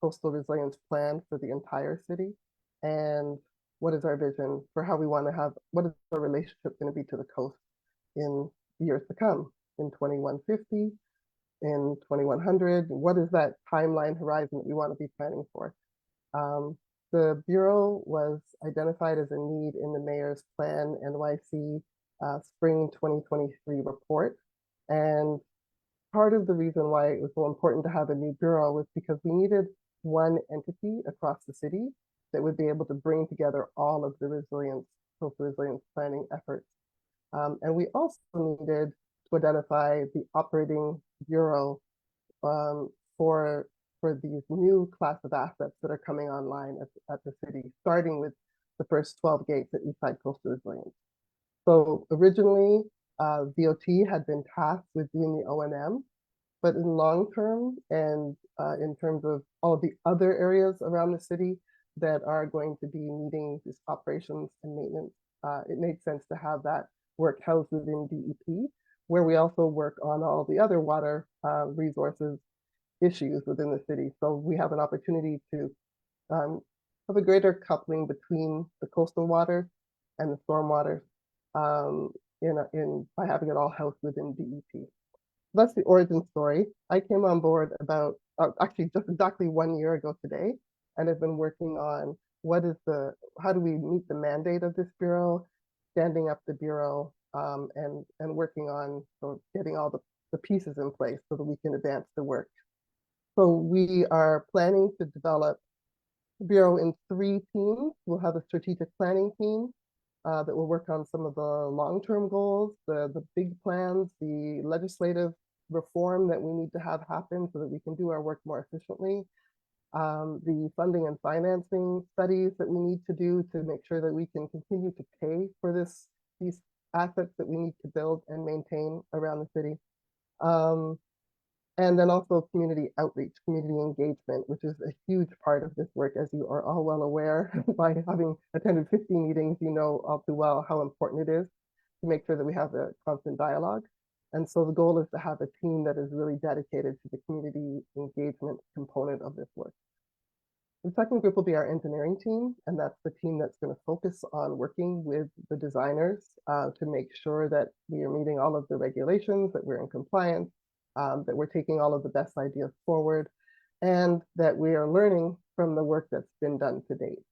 coastal resilience plan for the entire city? And what is our vision for how we want to have, what is our relationship going to be to the coast in years to come, in 2150, in 2100? What is that timeline horizon that we want to be planning for? The Bureau was identified as a need in the Mayor's Plan NYC Spring 2023 report. And part of the reason why it was so important to have a new Bureau was because we needed one entity across the city that would be able to bring together all of the coastal resilience planning efforts. And we also needed to identify the operating bureau for these new class of assets that are coming online at the city, starting with the first 12 gates at Eastside Coastal Resilience. So originally, DOT had been tasked with doing the O&M, but in long term and in terms of all of the other areas around the city that are going to be needing this operations and maintenance, it made sense to have that work housed within DEP, where we also work on all the other water resources issues within the city. So we have an opportunity to have a greater coupling between the coastal water and the stormwater by having it all housed within DEP. That's the origin story. I came on board about actually just exactly 1 year ago today, and have been working on how do we meet the mandate of this bureau, standing up the bureau, and working on getting all the pieces in place so that we can advance the work. So we are planning to develop the bureau in 3 teams. We'll have a strategic planning team that will work on some of the long-term goals, the big plans, the legislative reform that we need to have happen so that we can do our work more efficiently, the funding and financing studies that we need to do to make sure that we can continue to pay for these assets that we need to build and maintain around the city. And then also community outreach, community engagement, which is a huge part of this work, as you are all well aware. By having attended 50 meetings, you know all too well how important it is to make sure that we have a constant dialogue. And so the goal is to have a team that is really dedicated to the community engagement component of this work. The second group will be our engineering team, and that's the team that's going to focus on working with the designers to make sure that we are meeting all of the regulations, that we're in compliance, that we're taking all of the best ideas forward, and that we are learning from the work that's been done to date.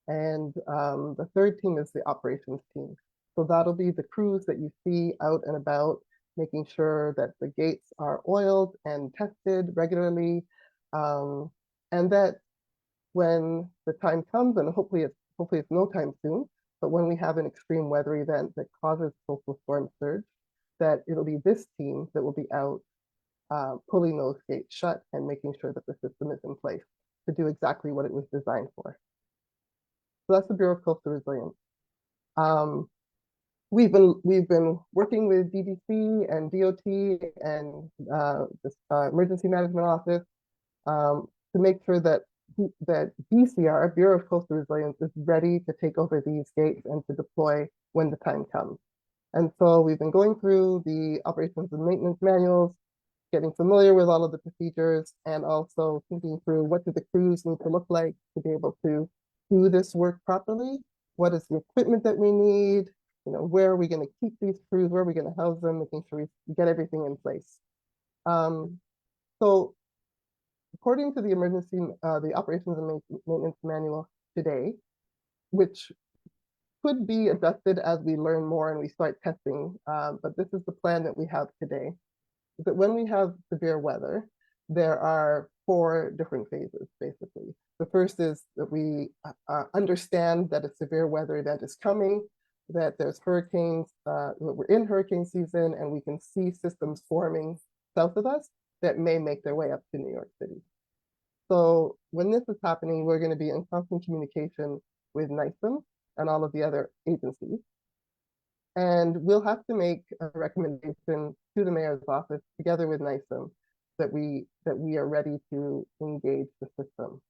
And the third team is the operations team. So that'll be the crews that you see out and about, making sure that the gates are oiled and tested regularly, and that when the time comes, and hopefully it's no time soon, but when we have an extreme weather event that causes coastal storm surge, that it'll be this team that will be out pulling those gates shut and making sure that the system is in place to do exactly what it was designed for. So that's the Bureau of Coastal Resilience. We've been working with DDC and DOT and the Emergency Management Office to make sure that that BCR, Bureau of Coastal Resilience, is ready to take over these gates and to deploy when the time comes. And so we've been going through the operations and maintenance manuals, getting familiar with all of the procedures, and also thinking through what do the crews need to look like to be able to do this work properly. What is the equipment that we need? You know, where are we going to keep these crews? Where are we going to house them? Making sure we get everything in place. So according to the the operations and maintenance manual today, which could be adjusted as we learn more and we start testing, but this is the plan that we have today, is that when we have severe weather, there are 4 different phases, basically. The first is that we understand that a severe weather event is coming, that there's hurricanes, we're in hurricane season, and we can see systems forming south of us that may make their way up to New York City. So when this is happening, we're going to be in constant communication with NISM and all of the other agencies. And we'll have to make a recommendation to the mayor's office together with NISM that we are ready to engage the system.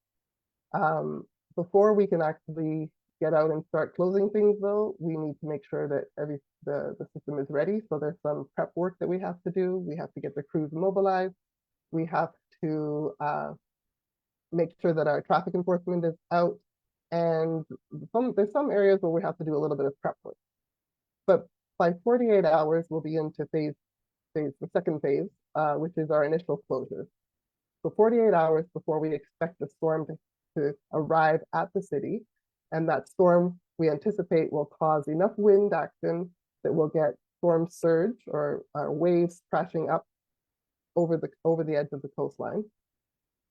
Before we can actually get out and start closing things, though, we need to make sure that the system is ready. So there's some prep work that we have to do. We have to get the crews mobilized. We have to make sure that our traffic enforcement is out. And there's some areas where we have to do a little bit of prep work. But by 48 hours, we'll be into the second phase, which is our initial closure. So 48 hours before we expect the storm to arrive at the city. And that storm, we anticipate, will cause enough wind action that we'll get storm surge or waves crashing up over the edge of the coastline.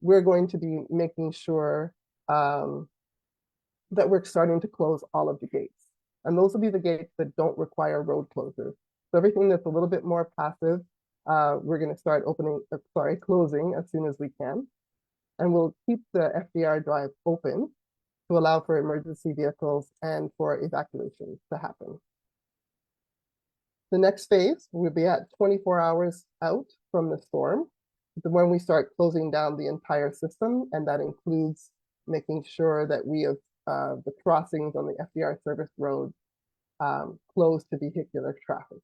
We're going to be making sure that we're starting to close all of the gates. And those will be the gates that don't require road closures. So everything that's a little bit more passive, we're going to start closing as soon as we can. And we'll keep the FDR drive open to allow for emergency vehicles and for evacuations to happen. The next phase will be at 24 hours out from the storm, when we start closing down the entire system, and that includes making sure that we have the crossings on the FDR service road closed to vehicular traffic.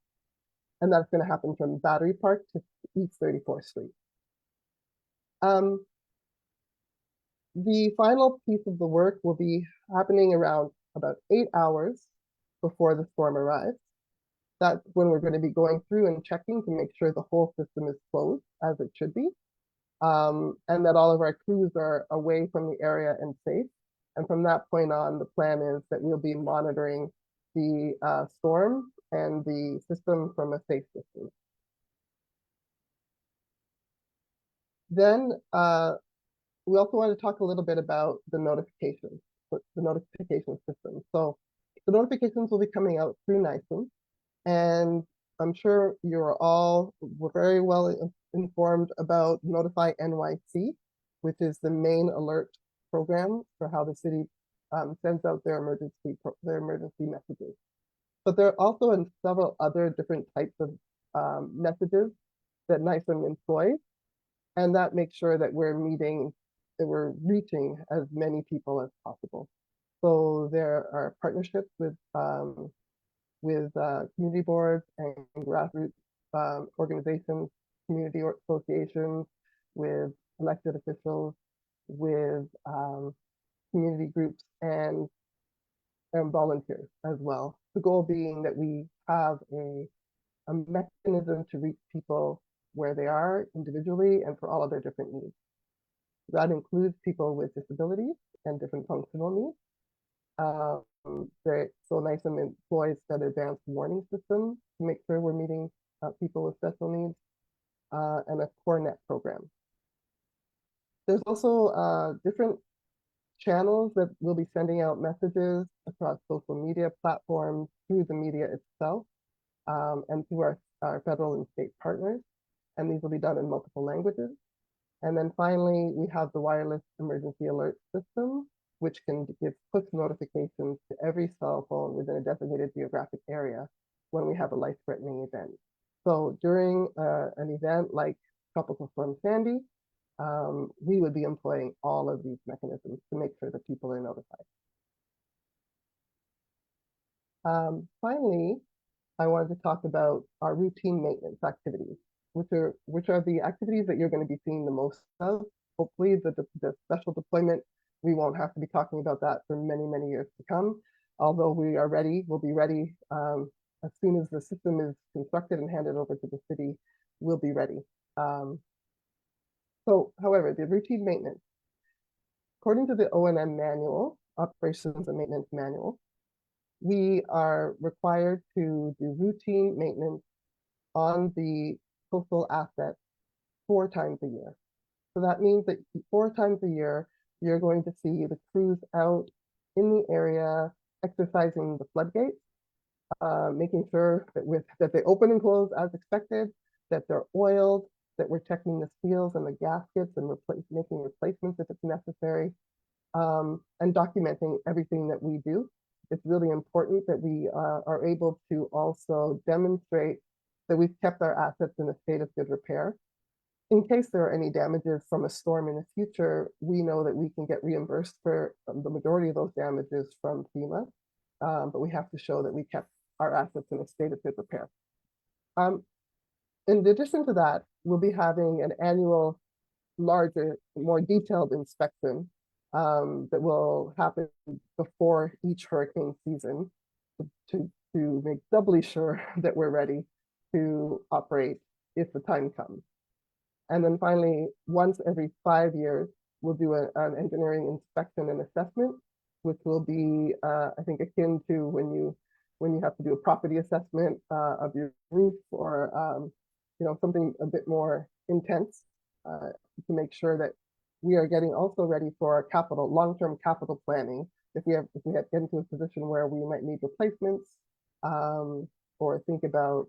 And that's going to happen from Battery Park to East 34th Street. The final piece of the work will be happening around about 8 hours before the storm arrives. That's when we're going to be going through and checking to make sure the whole system is closed as it should be, and that all of our crews are away from the area and safe. And from that point on, the plan is that we'll be monitoring the storm and the system from a safe distance. Then we also want to talk a little bit about the notification system. So the notifications will be coming out through NISM, and I'm sure we're very well informed about Notify NYC, which is the main alert program for how the city sends out their emergency messages. But there are also several other different types of messages that NISM employs, and that makes sure that we're reaching as many people as possible. So there are partnerships with community boards and grassroots organizations, community associations, with elected officials, with community groups and volunteers as well. The goal being that we have a mechanism to reach people where they are individually and for all of their different needs. That includes people with disabilities and different functional needs. So NISM employs that advanced warning system to make sure we're meeting people with special needs, and a CoreNet program. There's also different channels that will be sending out messages across social media platforms, through the media itself, and through our federal and state partners. And these will be done in multiple languages. And then finally, we have the wireless emergency alert system, which can give push notifications to every cell phone within a designated geographic area when we have a life-threatening event. So during an event like Tropical Storm Sandy, we would be employing all of these mechanisms to make sure that people are notified. Finally, I wanted to talk about our routine maintenance activities, which are the activities that you're going to be seeing the most of. Hopefully, the special deployment, we won't have to be talking about that for many, many years to come. Although we are ready, we'll be ready as soon as the system is constructed and handed over to the city, we'll be ready. However, the routine maintenance, according to the O&M manual, Operations and Maintenance Manual, we are required to do routine maintenance on the coastal asset 4 times a year. So that means that 4 times a year, you're going to see the crews out in the area exercising the floodgates, making sure that they open and close as expected, that they're oiled, that we're checking the seals and the gaskets and making replacements if it's necessary, and documenting everything that we do. It's really important that we are able to also demonstrate that we've kept our assets in a state of good repair. In case there are any damages from a storm in the future, we know that we can get reimbursed for the majority of those damages from FEMA, but we have to show that we kept our assets in a state of good repair. In addition to that, we'll be having an annual, larger, more detailed inspection that will happen before each hurricane season to make doubly sure that we're ready to operate if the time comes. And then finally, once every 5 years, we'll do an engineering inspection and assessment, which will be, I think, akin to when you have to do a property assessment of your roof or something a bit more intense to make sure that we are getting also ready for our long-term capital planning. If we get into a position where we might need replacements or think about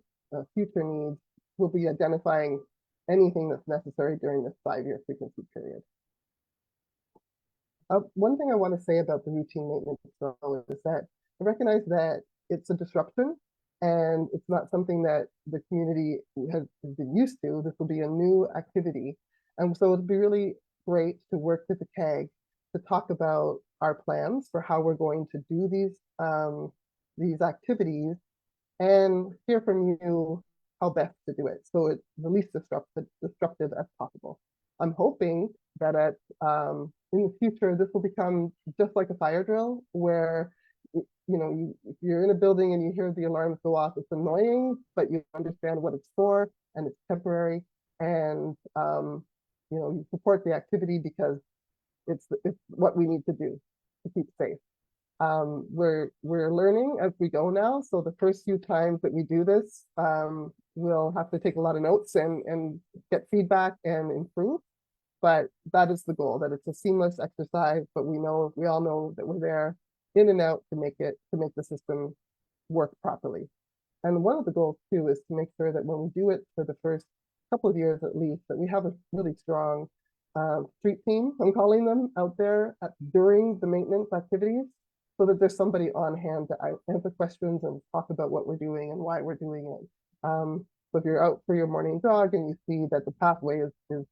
future needs, we'll be identifying anything that's necessary during this 5-year frequency period. One thing I want to say about the routine maintenance is that I recognize that it's a disruption and it's not something that the community has been used to. This will be a new activity. And so it'll be really great to work with the CAG to talk about our plans for how we're going to do these activities and hear from you how best to do it so it's the least disruptive as possible. I'm hoping that in the future, this will become just like a fire drill where if you're in a building and you hear the alarms go off, it's annoying, but you understand what it's for and it's temporary, and you support the activity because it's what we need to do to keep safe. We're learning as we go now, so the first few times that we do this, we'll have to take a lot of notes and get feedback and improve. But that is the goal, that it's a seamless exercise, but we all know that we're there in and out to make the system work properly. And one of the goals too is to make sure that when we do it for the first couple of years at least, that we have a really strong street team, I'm calling them, out there during the maintenance activities, so that there's somebody on hand to answer questions and talk about what we're doing and why we're doing it. So if you're out for your morning jog and you see that the pathway is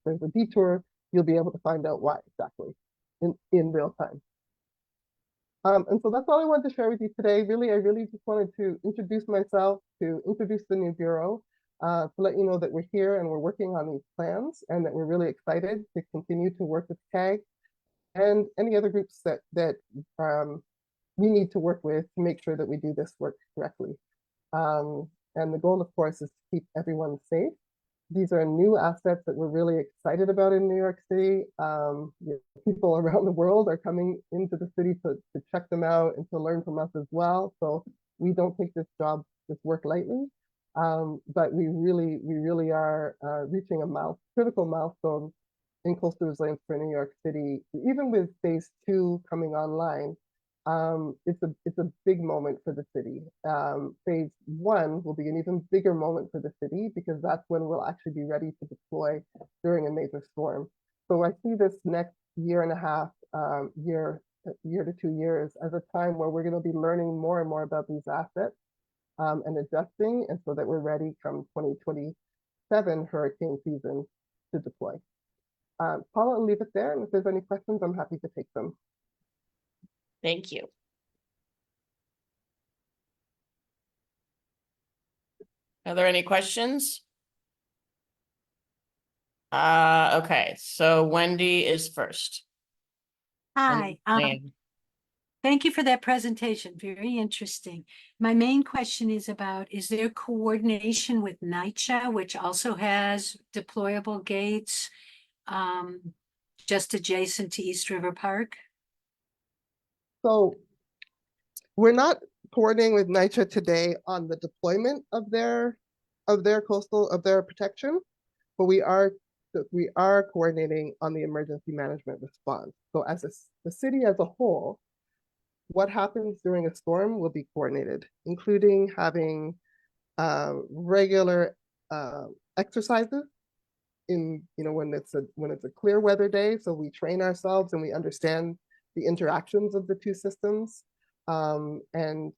there's a detour, you'll be able to find out why exactly in real time. And so that's all I wanted to share with you today. Really, I really just wanted to introduce myself, to introduce the new bureau, to let you know that we're here and we're working on these plans and that we're really excited to continue to work with CAG and any other groups that we need to work with to make sure that we do this work correctly. And the goal, of course, is to keep everyone safe. These are new assets that we're really excited about in New York City. People around the world are coming into the city to check them out and to learn from us as well. So we don't take this work lightly. But we really are reaching a critical milestone in coastal resilience for New York City. Even with phase 2 coming online, it's a big moment for the city. Phase 1 will be an even bigger moment for the city because that's when we'll actually be ready to deploy during a major storm. So I see this next year and a half, year to 2 years as a time where we're going to be learning more and more about these assets and adjusting, and so that we're ready come 2027 hurricane season to deploy. Paula, I'll leave it there, and if there's any questions, I'm happy to take them. Thank you. Are there any questions? Okay, so Wendy is first. Hi, Diane. thank you for that presentation. Very interesting. My main question is about, is there coordination with NYCHA, which also has deployable gates just adjacent to East River Park? So we're not coordinating with NYCHA today on the deployment of their protection, but we are coordinating on the emergency management response. So as the city as a whole, what happens during a storm will be coordinated, including having regular exercises in, when it's a clear weather day. So we train ourselves and we understand the interactions of the two systems. And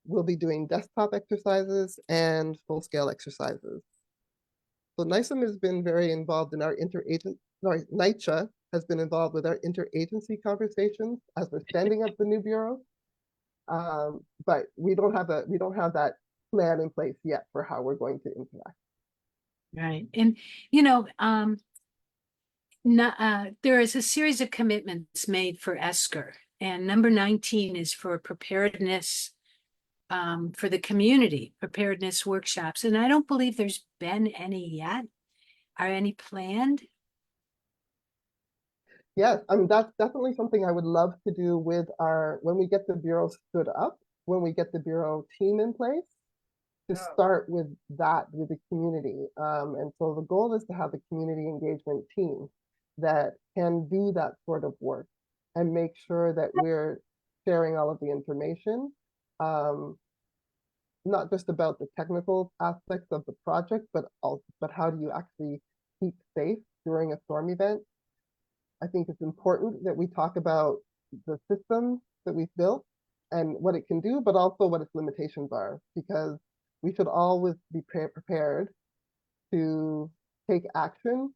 we'll be doing desktop exercises and full-scale exercises. So NYSEM has been very involved in our NYCHA has been involved with our interagency conversations as we're standing up the new bureau. But we don't have that plan in place yet for how we're going to interact. Right. And, there is a series of commitments made for ESCR, and number 19 is for preparedness for the community, preparedness workshops. And I don't believe there's been any yet. Are any planned? Yes, I mean, that's definitely something I would love to do with when we get the bureau stood up, when we get the bureau team in place, to start with that with the community. And so the goal is to have a community engagement team that can do that sort of work and make sure that we're sharing all of the information, not just about the technical aspects of the project, but how do you actually keep safe during a storm event. I think it's important that we talk about the system that we've built and what it can do, but also what its limitations are, because we should always be prepared to take action,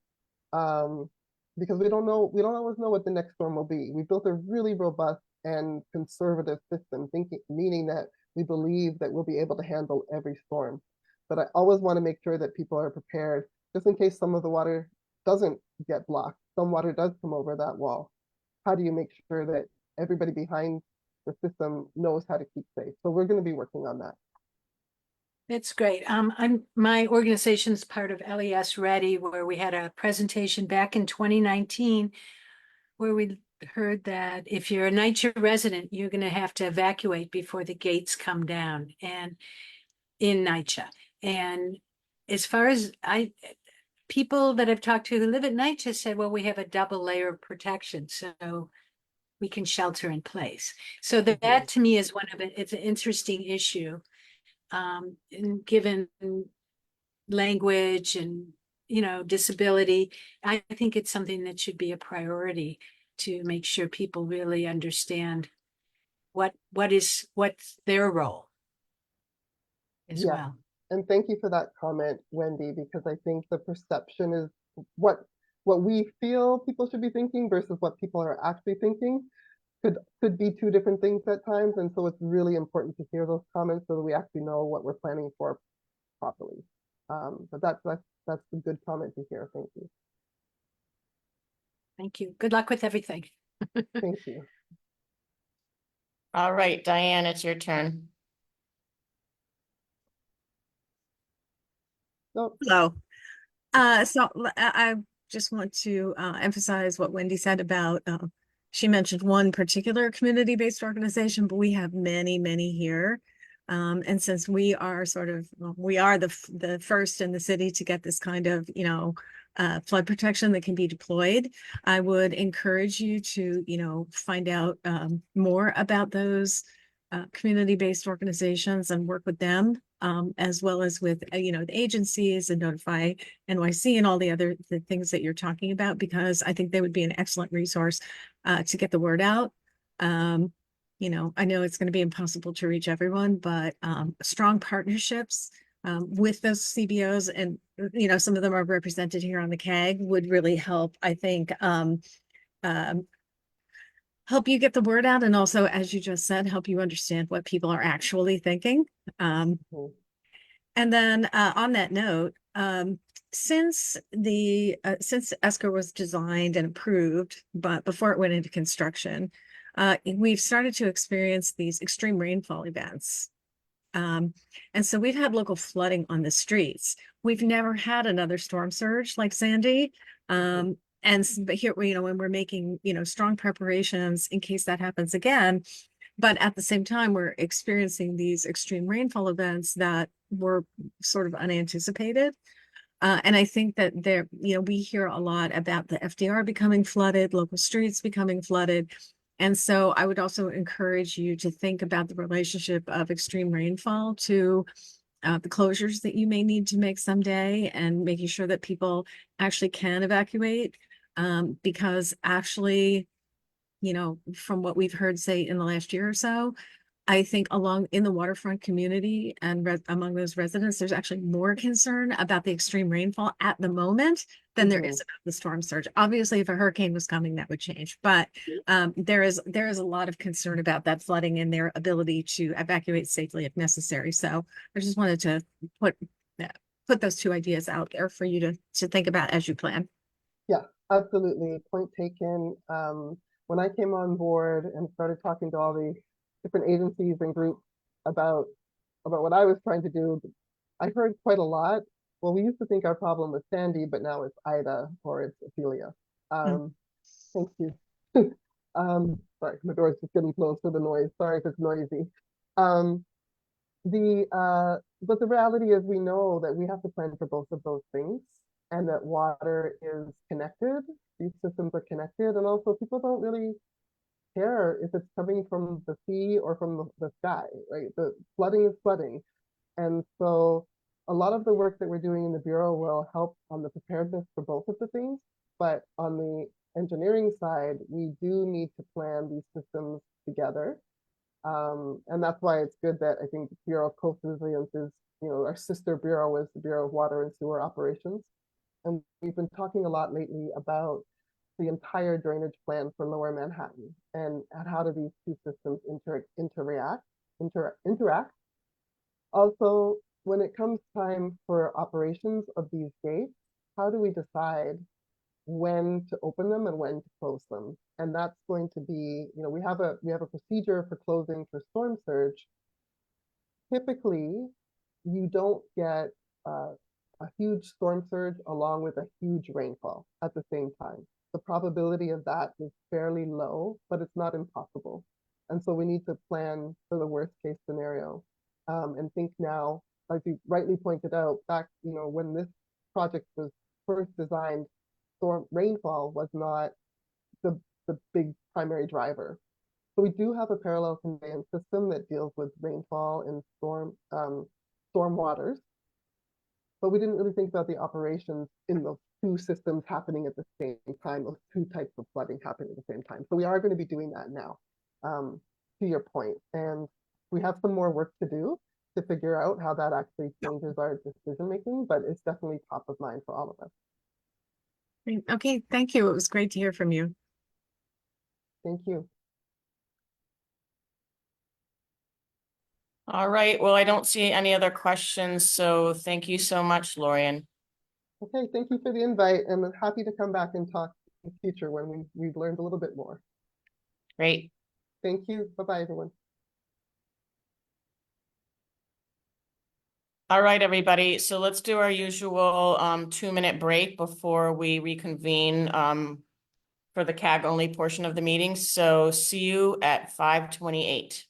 because we don't always know what the next storm will be. We built a really robust and conservative system, meaning that we believe that we'll be able to handle every storm. But I always want to make sure that people are prepared, just in case some of the water doesn't get blocked, some water does come over that wall. How do you make sure that everybody behind the system knows how to keep safe? So we're going to be working on that. That's great. My organization's part of LES Ready, where we had a presentation back in 2019 where we heard that if you're a NYCHA resident, you're going to have to evacuate before the gates come down, and in NYCHA. And as far as people that I've talked to who live at NYCHA said, well, we have a double layer of protection, so we can shelter in place. So that to me is it's an interesting issue. And given language and, disability, I think it's something that should be a priority to make sure people really understand what's their role as well. And thank you for that comment, Wendy, because I think the perception is what we feel people should be thinking versus what people are actually thinking could be two different things at times. And so it's really important to hear those comments so that we actually know what we're planning for properly. But that's a good comment to hear. Thank you. Thank you. Good luck with everything. Thank you. All right, Diane, it's your turn. Hello. So I just want to emphasize what Wendy said about, she mentioned one particular community-based organization, but we have many, many here. And since we are the first in the city to get this kind of, flood protection that can be deployed, I would encourage you to, find out more about those community-based organizations and work with them, as well as with, the agencies and Notify NYC and all the things that you're talking about, because I think they would be an excellent resource to get the word out. I know it's going to be impossible to reach everyone, but strong partnerships with those CBOs, and some of them are represented here on the CAG, would really help, I think, um, help you get the word out, and also, as you just said, help you understand what people are actually thinking. Mhm. And then on that note, since ESCO was designed and approved, but before it went into construction, we've started to experience these extreme rainfall events. And so we've had local flooding on the streets. We've never had another storm surge like Sandy. But here, when we're making, strong preparations in case that happens again, but at the same time, we're experiencing these extreme rainfall events that were sort of unanticipated. And I think that we hear a lot about the FDR becoming flooded, local streets becoming flooded. And so I would also encourage you to think about the relationship of extreme rainfall to the closures that you may need to make someday, and making sure that people actually can evacuate. Because actually, from what we've heard, say, in the last year or so, I think along in the waterfront community and among those residents, there's actually more concern about the extreme rainfall at the moment than there is about the storm surge. Obviously, if a hurricane was coming, that would change. But there is a lot of concern about that flooding and their ability to evacuate safely if necessary. So I just wanted to put those two ideas out there for you to think about as you plan. Yeah, absolutely. Point taken. When I came on board and started talking to all the different agencies and groups about what I was trying to do, I heard quite a lot. Well, we used to think our problem was Sandy, but now it's Ida or it's Ophelia. Thank you. Sorry, my door's just getting closed for the noise. Sorry if it's noisy. Um, but the reality is we know that we have to plan for both of those things, and that water is connected. These systems are connected, and also people don't really care if it's coming from the sea or from the sky, right? The flooding is flooding. And so a lot of the work that we're doing in the Bureau will help on the preparedness for both of the things. But on the engineering side, we do need to plan these systems together. And that's why it's good that I think Bureau of Coastal Resilience is, our sister bureau is the Bureau of Water and Sewer Operations. And we've been talking a lot lately about the entire drainage plan for Lower Manhattan, and how do these two systems interact. Also, when it comes time for operations of these gates, how do we decide when to open them and when to close them? And that's going to be, we have a procedure for closing for storm surge. Typically, you don't get a huge storm surge along with a huge rainfall at the same time. The probability of that is fairly low, but it's not impossible. And so we need to plan for the worst case scenario, and think now, like you rightly pointed out, back, when this project was first designed, storm rainfall was not the big primary driver. So we do have a parallel conveyance system that deals with rainfall and storm waters, but we didn't really think about the operations in those two systems happening at the same time, those two types of flooding happening at the same time. So we are going to be doing that now, to your point. And we have some more work to do to figure out how that actually changes our decision making, but it's definitely top of mind for all of us. Okay, thank you. It was great to hear from you. Thank you. All right, well, I don't see any other questions, so thank you so much, Lorian. Okay, thank you for the invite, and I'm happy to come back and talk in the future when we've learned a little bit more. Great. Thank you. Bye-bye, everyone. All right, everybody. So let's do our usual 2-minute break before we reconvene for the CAG only portion of the meeting. So see you at 5:28.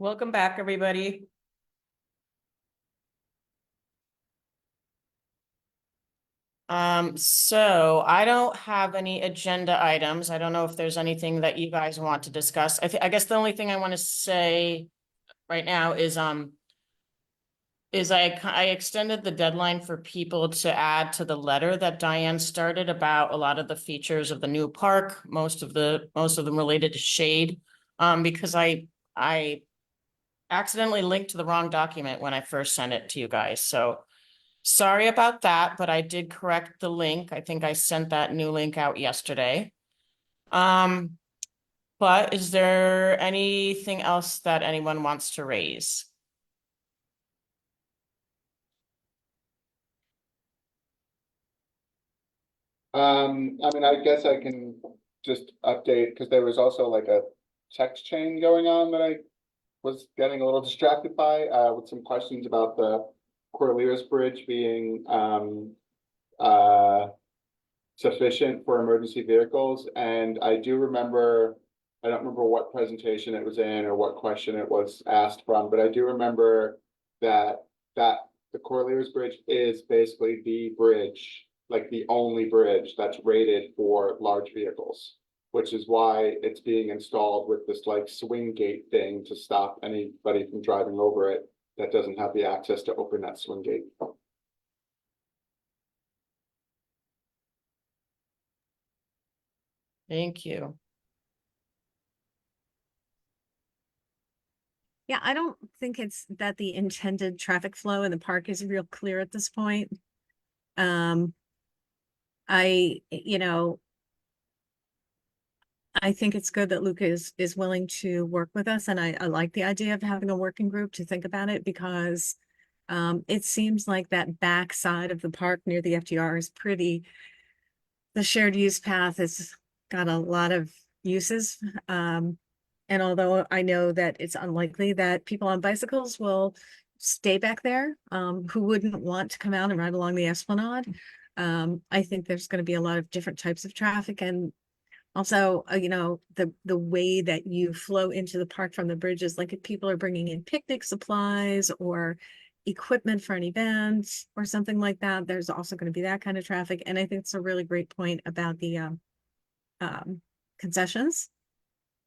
Welcome back, everybody. So I don't have any agenda items. I don't know if there's anything that you guys want to discuss. I guess the only thing I want to say right now is I extended the deadline for people to add to the letter that Diane started about a lot of the features of the new park, most of them related to shade. Because I accidentally linked to the wrong document when I first sent it to you guys. So sorry about that, but I did correct the link. I think I sent that new link out yesterday. But is there anything else that anyone wants to raise? I mean, I guess I can just update, because there was also like a text chain going on that I was getting a little distracted by, with some questions about the Corlears Bridge being, sufficient for emergency vehicles. And I do remember, I don't remember what presentation it was in or what question it was asked from, but I do remember that the Corlears Bridge is basically the bridge, like the only bridge that's rated for large vehicles, which is why it's being installed with this like swing gate thing to stop anybody from driving over it that doesn't have the access to open that swing gate. Thank you. Yeah, I don't think it's that the intended traffic flow in the park is real clear at this point. You know, I think it's good that Luca is willing to work with us, and I like the idea of having a working group to think about it, because it seems like that back side of the park near the FDR is pretty, the shared use path has got a lot of uses. And although I know that it's unlikely that people on bicycles will stay back there, who wouldn't want to come out and ride along the Esplanade, I think there's going to be a lot of different types of traffic. And also, you know, the way that you flow into the park from the bridges, like if people are bringing in picnic supplies or equipment for an event or something like that, there's also going to be that kind of traffic. And I think it's a really great point about the concessions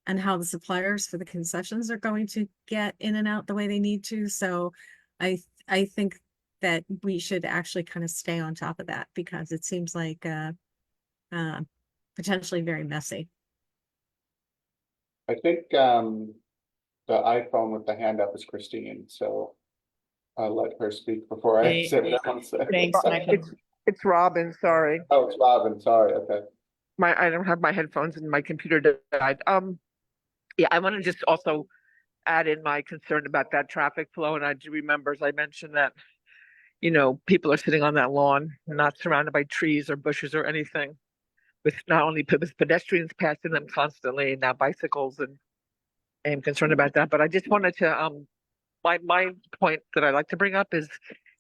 and how the suppliers for the concessions are going to get in and out the way they need to. So I think that we should actually kind of stay on top of that, because it seems like potentially very messy. I think the iPhone with the hand up is Christine, so I'll let her speak before I say what I want to say. Thanks, Michael. It's Robin, sorry. Oh, it's Robin, sorry, okay. I don't have my headphones and my computer died. Yeah, I want to just also add in my concern about that traffic flow. And I do remember, as I mentioned, that, you know, people are sitting on that lawn, not surrounded by trees or bushes or anything, with not only with pedestrians passing them constantly, and now bicycles, and I am concerned about that. But I just wanted to, my point that I'd like to bring up is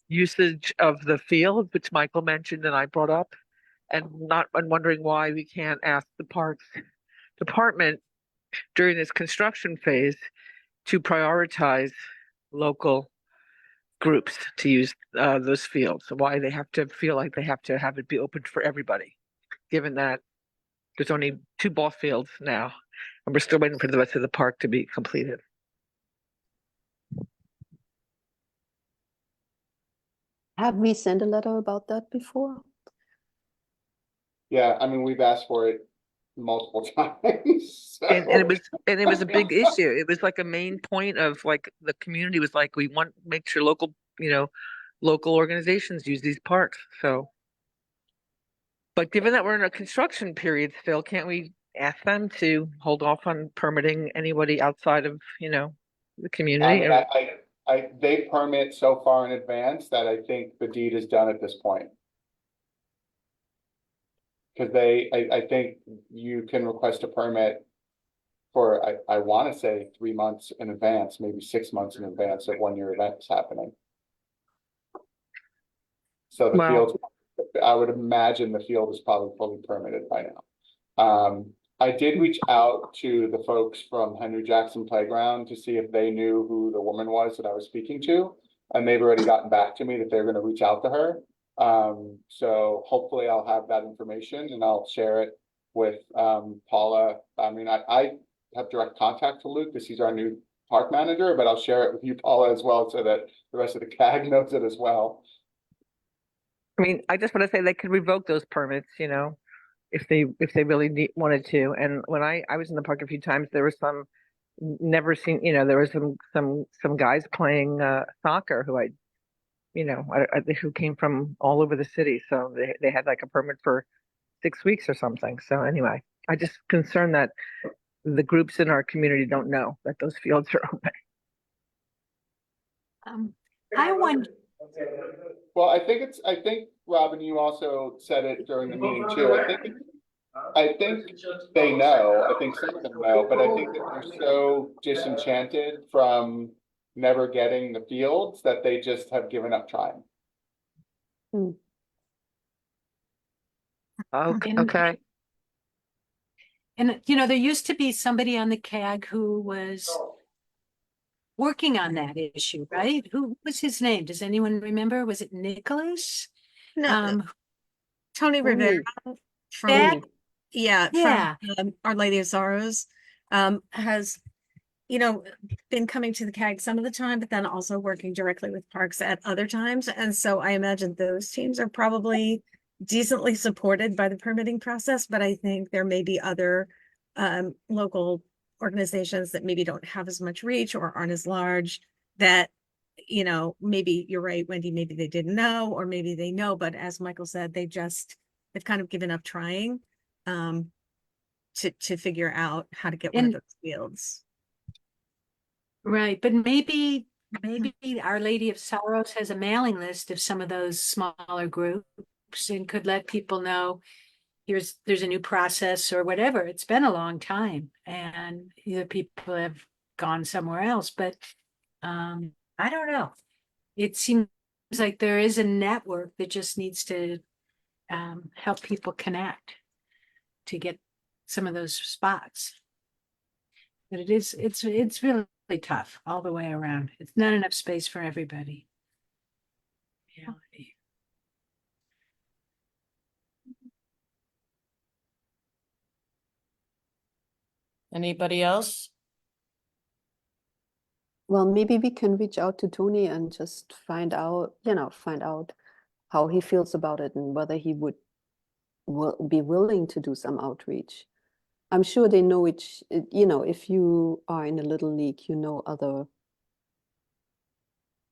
usage of the field, which Michael mentioned and I brought up, and wondering why we can't ask the Parks Department during this construction phase to prioritize local groups to use those fields. Why they have to feel like they have to have it be open for everybody, given that there's only 2 ball fields now, and we're still waiting for the rest of the park to be completed. Have we sent a letter about that before? Yeah, I mean, we've asked for it multiple times. And it was a big issue. It was like a main point of like the community was like, we want to make sure local, you know, local organizations use these parks. So, but given that we're in a construction period still, can't we ask them to hold off on permitting anybody outside of, you know, the I community? mean, they permit so far in advance that I think the deed is done at this point. Because I think you can request a permit for, I want to say 3 months in advance, maybe 6 months in advance of when your event is happening. So the Wow. field, I would imagine the field is probably fully permitted by now. I did reach out to the folks from Henry Jackson Playground to see if they knew who the woman was that I was speaking to. And they've already gotten back to me that they're gonna reach out to her. So hopefully I'll have that information and I'll share it with Paula. I mean, I have direct contact to Luke because he's our new park manager, but I'll share it with you, Paula, as well, so that the rest of the CAG knows it as well. I mean, I just want to say they could revoke those permits, you know, if they really wanted to. And when I was in the park a few times, there was some never seen, you know, there was some guys playing soccer who who came from all over the city. So they had like a permit for 6 weeks or something. So anyway, I just concerned that the groups in our community don't know that those fields are open. I wonder, Well, I think, Robin, you also said it during the meeting too. I think they know, I think some of them know, but I think that they're so disenchanted from never getting the fields that they just have given up trying. Okay. and you know, there used to be somebody on the CAG who was working on that issue, right? Who was his name? Does anyone remember? Was it Nicholas? No, Um, Tony Rivera from, that, yeah, yeah. from Our Lady of Sorrows, has, you know, been coming to the CAG some of the time, but then also working directly with parks at other times. And so I imagine those teams are probably decently supported by the permitting process, but I think there may be other local organizations that maybe don't have as much reach or aren't as large that, you know, maybe you're right, Wendy, maybe they didn't know, or maybe they know, but as Michael said, they've kind of given up trying to figure out how to get one of those fields. Right, but maybe Our Lady of Sorrows has a mailing list of some of those smaller groups and could let people know there's a new process or whatever. It's been a long time and either people have gone somewhere else, but I don't know. It seems like there is a network that just needs to help people connect to get some of those spots. But it's really tough all the way around. It's not enough space for everybody. Reality. Anybody else? Well, maybe we can reach out to Tony and just find out how he feels about it and whether he would be willing to do some outreach. I'm sure they know if you are in a little league, you know other.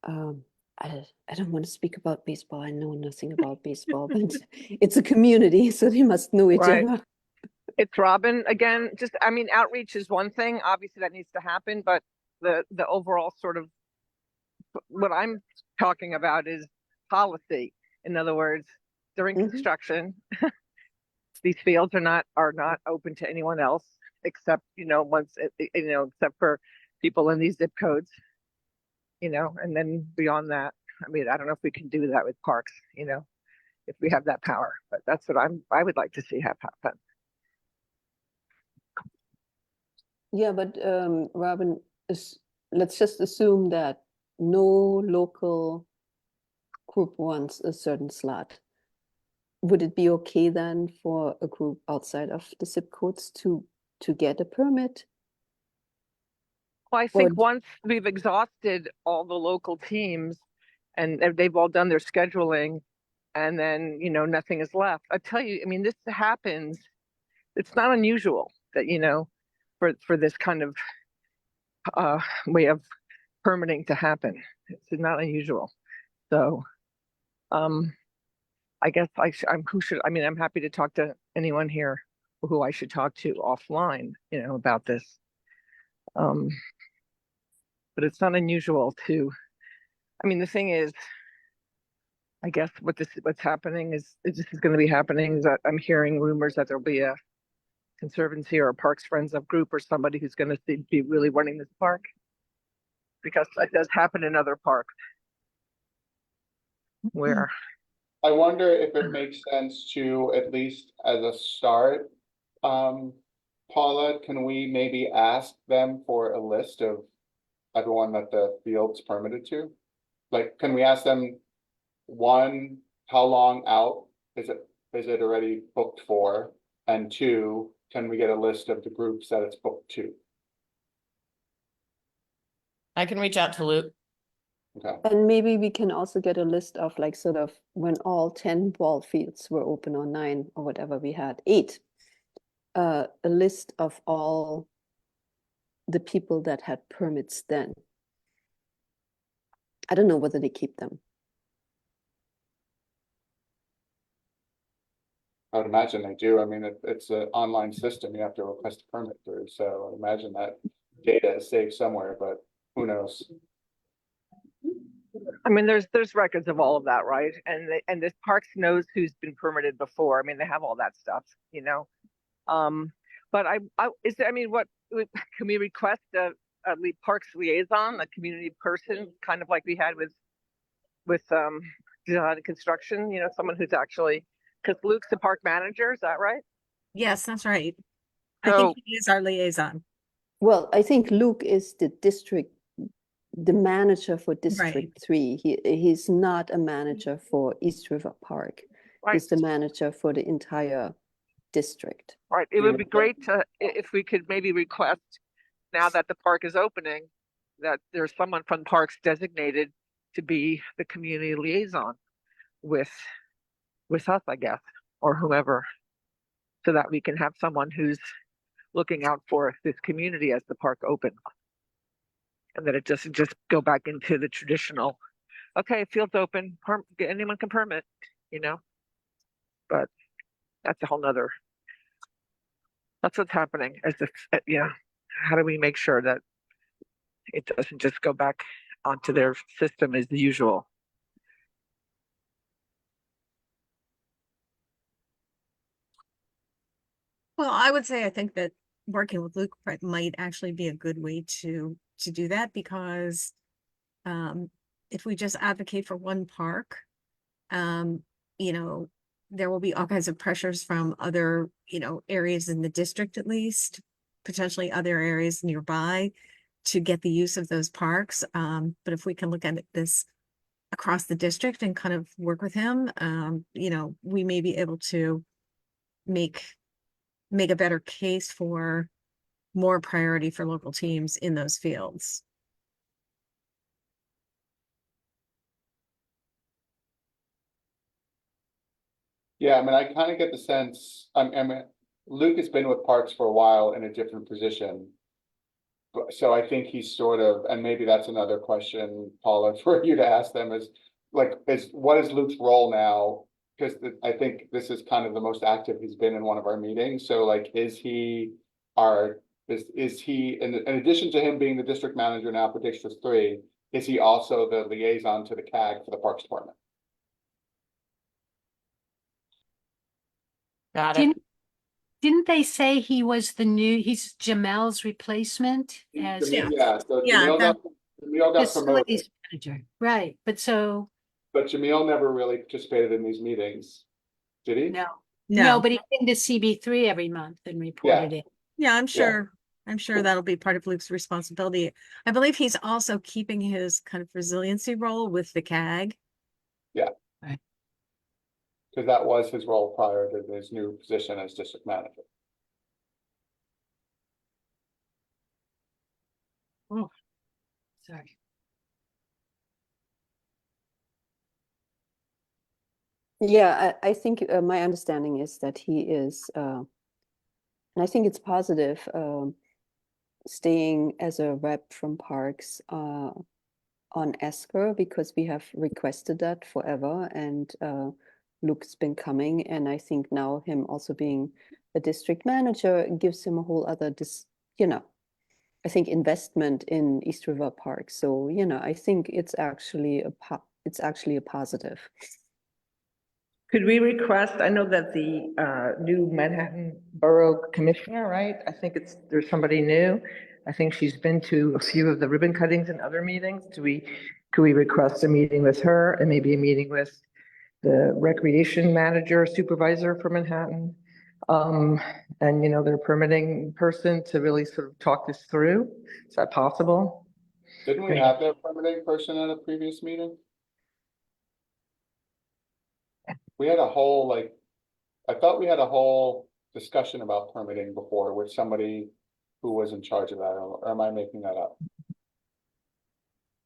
I don't want to speak about baseball. I know nothing about baseball, but it's a community, so they must know each Right. other. It's Robin again. Just, I mean, outreach is one thing. Obviously, that needs to happen, but the overall sort of what I'm talking about is policy. In other words, during construction, these fields are not open to anyone else except except for people in these zip codes. And then beyond that, I mean, I don't know if we can do that with parks. If we have that power, but that's what I would like to see happen. Yeah, but Robin, let's just assume that no local group wants a certain slot. Would it be okay then for a group outside of the zip codes to get a permit? Well, I think once we've exhausted all the local teams and they've all done their scheduling and then, nothing is left. I tell you, I mean, this happens. It's not unusual that, for this kind of way of permitting to happen. It's not unusual. So, I guess I'm happy to talk to anyone here who I should talk to offline, about this. But it's not unusual the thing is, I guess what's happening is this is going to be happening is that I'm hearing rumors that there'll be a Conservancy or a Parks Friends of group or somebody who's going to be really running this park, because it does happen in other parks where I wonder if it makes sense to, at least as a start, Paula, can we maybe ask them for a list of everyone that the field's permitted to? Like, can we ask them, one, how long out is it already booked for? And two, can we get a list of the groups that it's booked to? I can reach out to Luke. Okay, And maybe we can also get a list of like sort of when all 10 ball fields were open, or 9 or whatever we had, 8. A list of all the people that had permits then. I don't know whether they keep them. I would imagine they do. I mean, it's an online system you have to request a permit through, so I imagine that data is saved somewhere, but who knows? I mean, there's records of all of that, right? And this parks knows who's been permitted before. I mean, they have all that stuff, you know. But is there, I mean, what can we request a parks liaison, a community person, kind of like we had with design and construction, you know, someone who's actually, because Luke's the park manager, is that right? Yes, that's right. I So, think he is our liaison. Well, I think Luke is the manager for Right. District 3. He's not a manager for East River Park. right, He's the manager for the entire district. right. It would be great if we could maybe request, now that the park is opening, that there's someone from parks designated to be the community liaison with us, I guess, or whoever, so that we can have someone who's looking out for this community as the park opens. And that it doesn't just go back into the traditional, okay, field's open, anyone can permit, you know? But that's a whole nother, that's what's happening as yeah. How do we make sure that it doesn't just go back onto their system as usual? Well, I would say I think that working with Luke might actually be a good way to do that, because if we just advocate for one park, you know, there will be all kinds of pressures from other, you know, areas in the district, at least, potentially other areas nearby, to get the use of those parks. But if we can look at this across the district and kind of work with him, you know, we may be able to make a better case for more priority for local teams in those fields. Yeah, I mean, I kind of get the sense, I mean, Luke has been with Parks for a while in a different position. So I think he's sort of, and maybe that's another question, Paula, for you to ask them, is like, what is Luke's role now? Because I think this is kind of the most active he's been in one of our meetings. So like, is he in addition to him being the district manager now for District 3, is he also the liaison to the CAG for the Parks Department? Got it. Didn't they say he's Jamel's replacement as Yeah, so Yeah, Jamil got promoted, facilities manager? Right, but but Jamil never really participated in these meetings, did he? no, but he came to CB3 every month and reported it. Yeah, I'm sure that'll be part of Luke's responsibility. I believe he's also keeping his kind of resiliency role with the CAG. Yeah. Right. Because that was his role prior to his new position as district manager. Oh, sorry. Yeah, I think my understanding is that he is, and I think it's positive, staying as a rep from Parks on ESCR, because we have requested that forever, and Luke's been coming, and I think now him also being a district manager gives him a whole other, you know, I think investment in East River Park. So, you know, I think it's actually a positive. Could we request, I know that the new Manhattan Borough Commissioner, right? I think there's somebody new. I think she's been to a few of the ribbon cuttings and other meetings. Could we request a meeting with her and maybe a meeting with the recreation manager supervisor for Manhattan? and, you know, their permitting person to really sort of talk this through. Is that possible? Didn't we have their permitting person at a previous meeting? We had a whole, like, I thought we had a whole discussion about permitting before with somebody who was in charge of that, or am I making that up?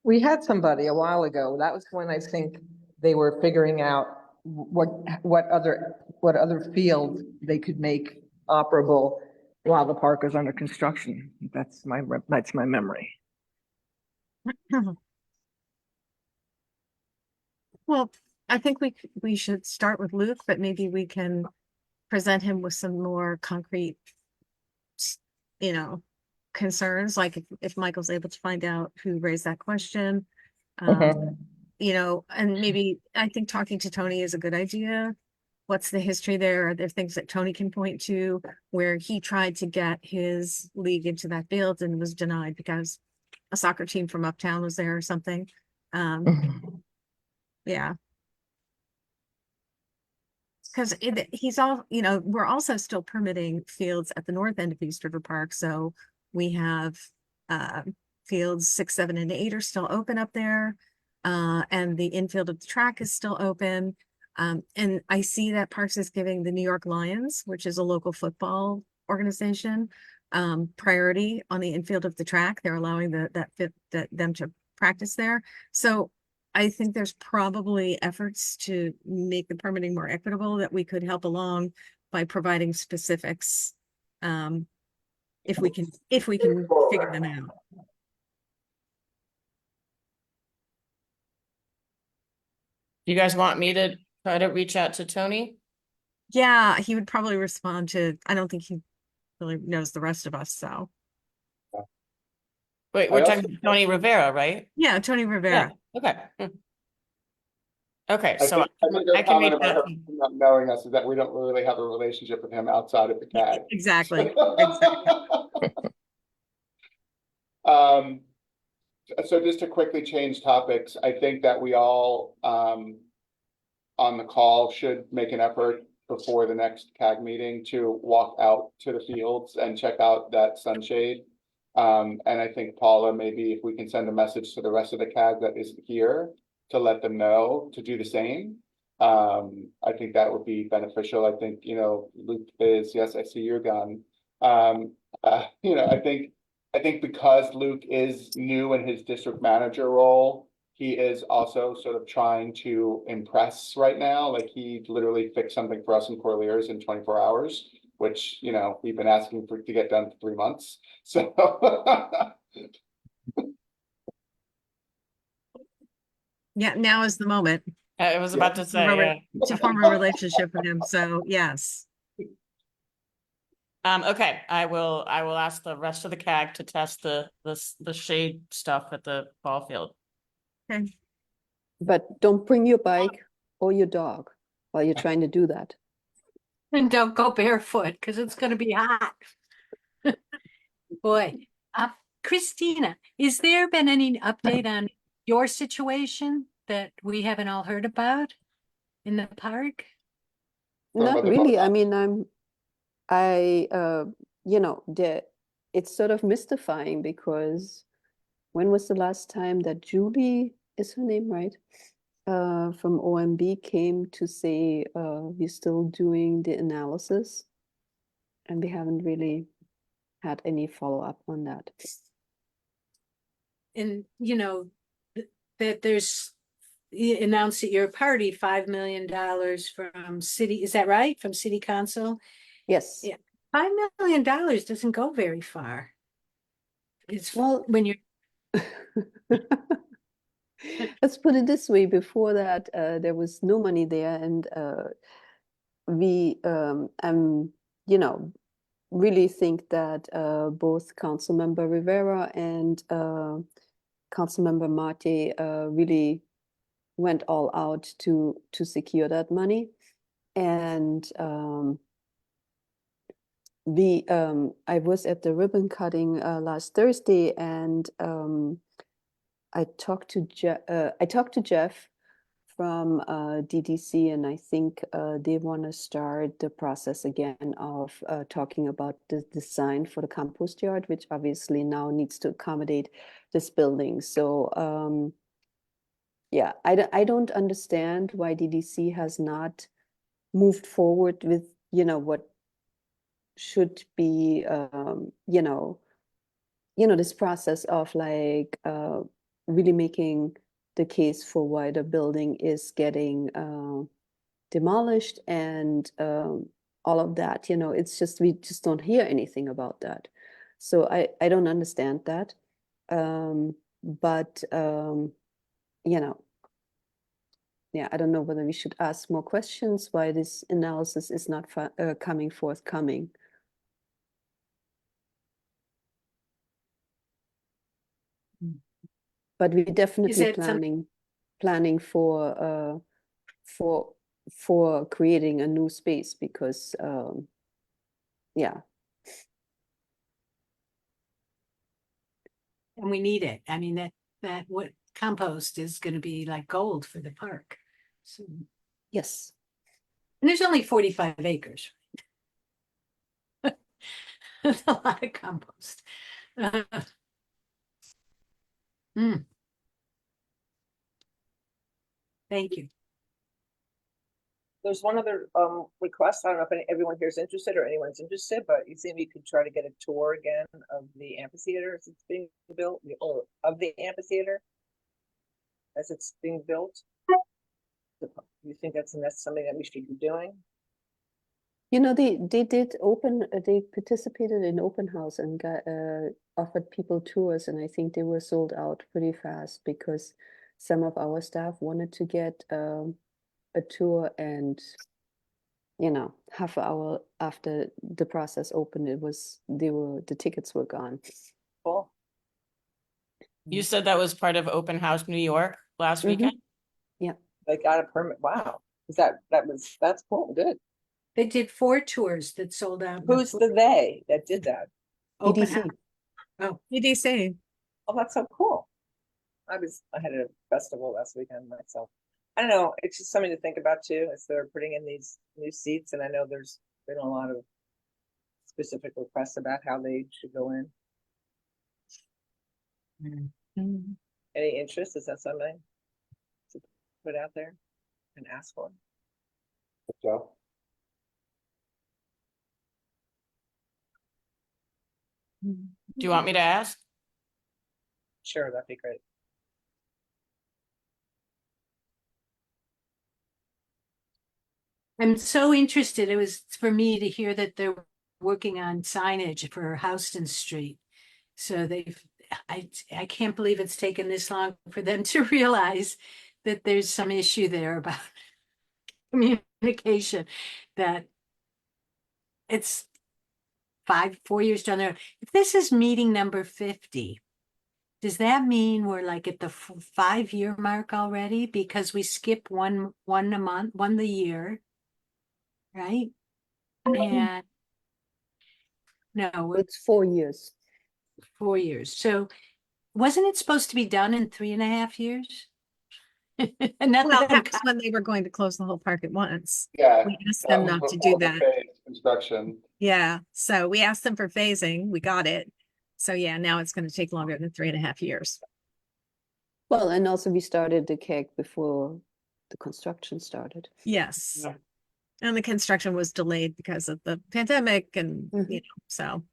We had somebody a while ago. That was when I think they were figuring out what other fields they could make operable while the park is under construction. That's my memory. Well, I think we should start with Luke, but maybe we can present him with some more concrete, you know, concerns, like if Michael's able to find out who raised that question. You know, and maybe I think talking to Tony is a good idea. What's the history there? Are there things that Tony can point to where he tried to get his league into that field and was denied because a soccer team from uptown was there or something? Yeah. Because he's all, you know, we're also still permitting fields at the north end of East River Park. So we have fields 6, 7, and 8 are still open up there. And the infield of the track is still open. And I see that Parks is giving the New York Lions, which is a local football organization, priority on the infield of the track. They're allowing them to practice there. So I think there's probably efforts to make the permitting more equitable that we could help along by providing specifics, if we can figure them out. You guys want me to try to reach out to Tony? Yeah, he would probably respond to, I don't think he really knows the rest of us, so. Wait, we're talking Tony Rivera, right? Yeah, Tony Rivera. Yeah, okay. Okay, I so think your I can reach comment about out. her not knowing us is that we don't really have a relationship with him outside of the CAG. Exactly. So just to quickly change topics, I think that we all on the call should make an effort before the next CAG meeting to walk out to the fields and check out that sunshade. And I think Paula, maybe if we can send a message to the rest of the CAG that isn't here to let them know to do the same. I think that would be beneficial. I think, you know, Luke is, yes, I see your gun. You know, I think because Luke is new in his district manager role, he is also sort of trying to impress right now. Like he literally fixed something for us in Corlears in 24 hours, which, you know, we've been asking for to get done for 3 months. So Yeah, now is the moment. I was about to say, yeah. To form a relationship with him, so yes. Okay, I will ask the rest of the CAG to test the shade stuff at the ball field. Okay. But don't bring your bike or your dog while you're trying to do that. And don't go barefoot because it's going to be hot. Boy, Christina, is there been any update on your situation that we haven't all heard about in the park? Not really. I mean, you know, it's sort of mystifying because when was the last time that Julie, is her name right? From OMB came to say we're still doing the analysis, and we haven't really had any follow-up on that. And you know that there's, you announced at your party $5 million from city, is that right? From city council? Yes. Yeah. $5 million doesn't go very far. It's Well, when you're let's put it this way, before that there was no money there, and we you know, really think that both Councilmember Rivera and Councilmember Mate really went all out to secure that money. And I was at the ribbon cutting last Thursday, and I talked to Jeff from DDC, and I think they want to start the process again of talking about the design for the compost yard, which obviously now needs to accommodate this building. So yeah, I don't understand why DDC has not moved forward with, you know, what should be, this process of like really making the case for why the building is getting demolished and all of that. It's just, we just don't hear anything about that. So I don't understand that. But yeah, I don't know whether we should ask more questions why this analysis is not coming forthcoming. But we're definitely it some- planning for creating a new space because yeah. And we need it. I mean, that what compost is gonna be like gold for the park. So, and Yes. there's only 45 acres. That's a lot of compost. Mm. Thank you. There's one other request. I don't know if everyone here is interested or anyone's interested, but you think we could try to get a tour again of the amphitheater as it's being built, or of the amphitheater as it's being built. You think that's something that we should be doing? They participated in open house and got offered people tours, and I think they were sold out pretty fast because some of our staff wanted to get a tour, and half an hour after the process opened, the tickets were gone. Cool. You said that was part of Open House New York last weekend? Yeah. They got a permit. Wow. Is that's cool. Good. They did 4 tours that sold out. Who's the they that did that? Open EDC. house. Oh, EDC. Oh, that's so cool. I had a festival last weekend myself. I don't know. It's just something to think about too, as they're putting in these new seats. And I know there's been a lot of specific requests about how they should go in. Any interest? Is that something to put out there and ask for? So, Do you want me to ask? Sure, that'd be great. I'm so interested. It was for me to hear that they're working on signage for Houston Street. So I can't believe it's taken this long for them to realize that there's some issue there about communication, that it's 4 years down there. If this is meeting number 50, does that mean we're like at the 5-year mark already? Because we skip one a month, one the year, right? And no, It's 4 years. 4 years. So wasn't it supposed to be done in 3.5 years? And not Well, that that was when they were going to close the whole park at once. yeah. We asked that them was not to before do the that. phase Construction. Yeah, so we asked them for phasing, we got it. So yeah, now it's gonna take longer than 3.5 years. Well, and also we started the keg before the construction started. Yes. Yeah. And the construction was delayed because of the pandemic and, Mhm. so.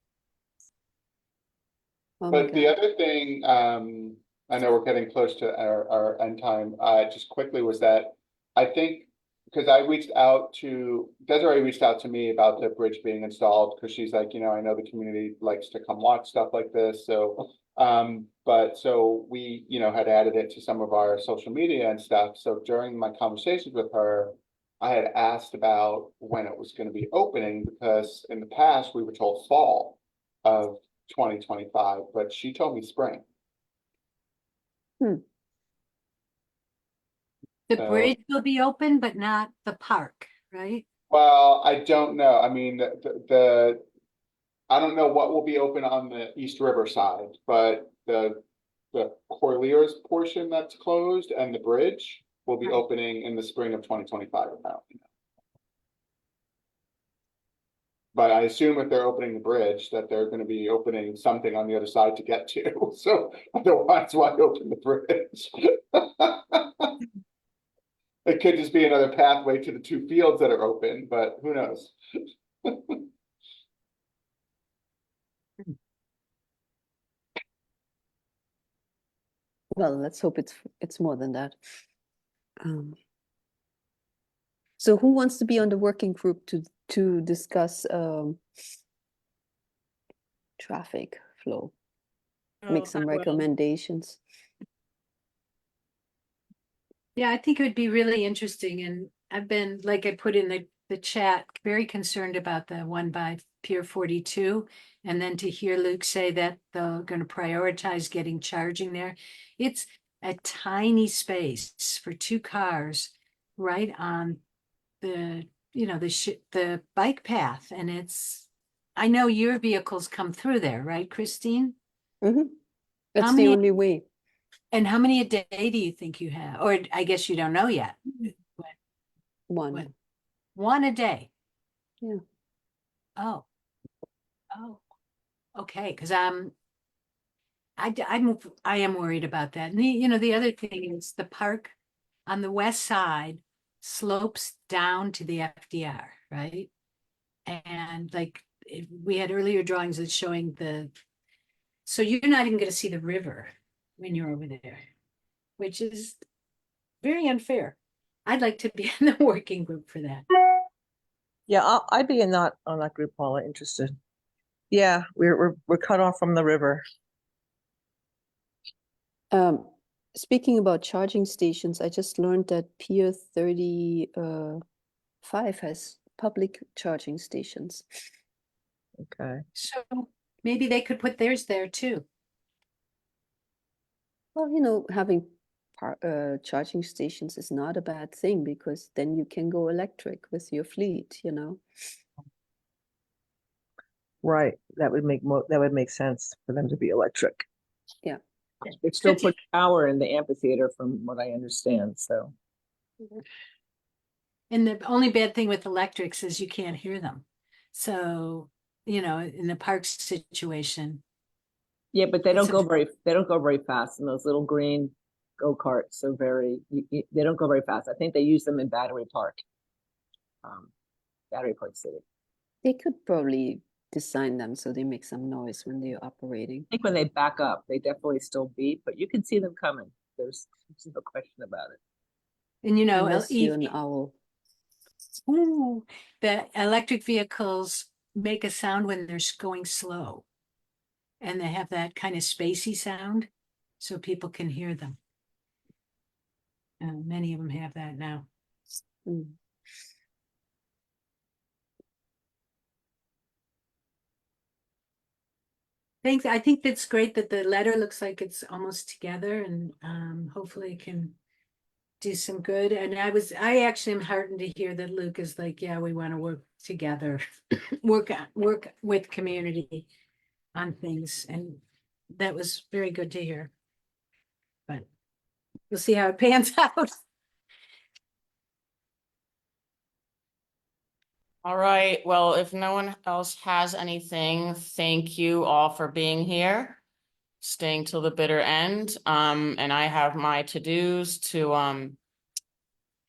Oh my But the God. other thing, I know we're getting close to our end time, just quickly was that I think, because Desiree reached out to me about the bridge being installed, because she's like, I know the community likes to come watch stuff like this, so. So we, had added it to some of our social media and stuff, so during my conversations with her, I had asked about when it was gonna be opening, because in the past, we were told fall of 2025, but she told me spring. the So- bridge will be open, but not the park, right? Well, I don't know. I mean, I don't know what will be open on the East River side, but the Corlears portion that's closed and the bridge will be opening in the spring of 2025, apparently. But I assume if they're opening the bridge, that they're gonna be opening something on the other side to get to, so otherwise, why open the bridge? It could just be another pathway to the 2 fields that are open, but who knows? Well, let's hope it's more than that. So who wants to be on the working group to discuss traffic flow? Make some recommendations. Yeah, I think it would be really interesting, and I've been, like I put in the chat, very concerned about the one by Pier 42. And then to hear Luke say that they're going to prioritize getting charging there. It's a tiny space for 2 cars right on the, the bike path. And I know your vehicles come through there, right, Christine? Mm-hmm. That's How the many- only way. And how many a day do you think you have? Or I guess you don't know yet. One. What? 1 a day? Yeah. Oh. Okay, because I am worried about that. And the other thing is the park on the west side slopes down to the FDR, right? And like we had earlier drawings that's showing so you're not even going to see the river when you're over there, which is very unfair. I'd like to be in the working group for that. Yeah, I'd be on that group, Paula, interested. Yeah, we're cut off from the river. Speaking about charging stations, I just learned that Pier 35 has public charging stations. Okay. So maybe they could put theirs there too. Well, having charging stations is not a bad thing, because then you can go electric with your fleet, Right. That would make sense for them to be electric. Yeah. They still put power in the amphitheater, from what I understand, so. And the only bad thing with electrics is you can't hear them. So, in the park situation. Yeah, but they don't go very fast in those little green go-karts. So they don't go very fast. I think they use them in Battery Park City. They could probably design them so they make some noise when they're operating. I think when they back up, they definitely still beep, but you can see them coming. There's no question about it. And Unless you're an owl. The electric vehicles make a sound when they're going slow. And they have that kind of spacey sound, so people can hear them. Many of them have that now. Thanks. I think that's great that the letter looks like it's almost together, and hopefully it can do some good. And I actually am heartened to hear that Luke is like, yeah, we want to work together, work with community on things. And that was very good to hear. But we'll see how it pans out. All right. Well, if no one else has anything, thank you all for being here, staying till the bitter end. And I have my to-dos to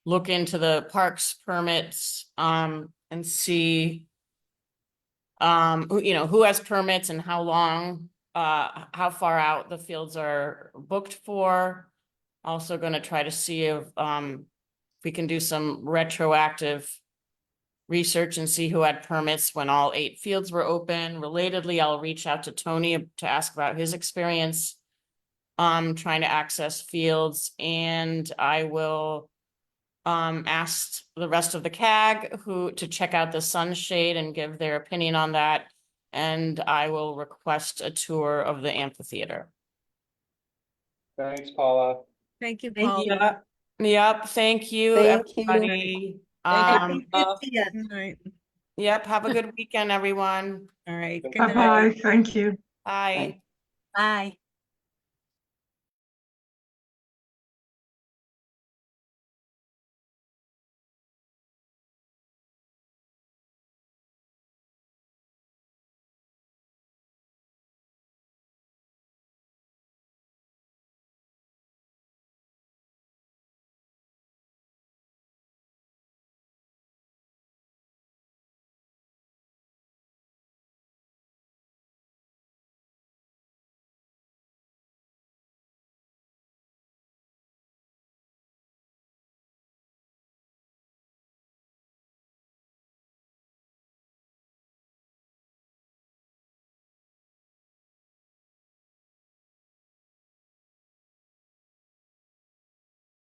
look into the parks permits and see who has permits and how long, how far out the fields are booked for. Also going to try to see if we can do some retroactive research and see who had permits when all 8 fields were open. Relatedly, I'll reach out to Tony to ask about his experience trying to access fields, and I will ask the rest of the CAG to check out the sunshade and give their opinion on that, and I will request a tour of the amphitheater. Thanks, Paula. Thank you, Paul. Yep, thank you, Thank you. everybody. Thank you. All right. Yep, have a good weekend, everyone. All right. Good Bye-bye. night. Thank you. Bye. Bye. Bye.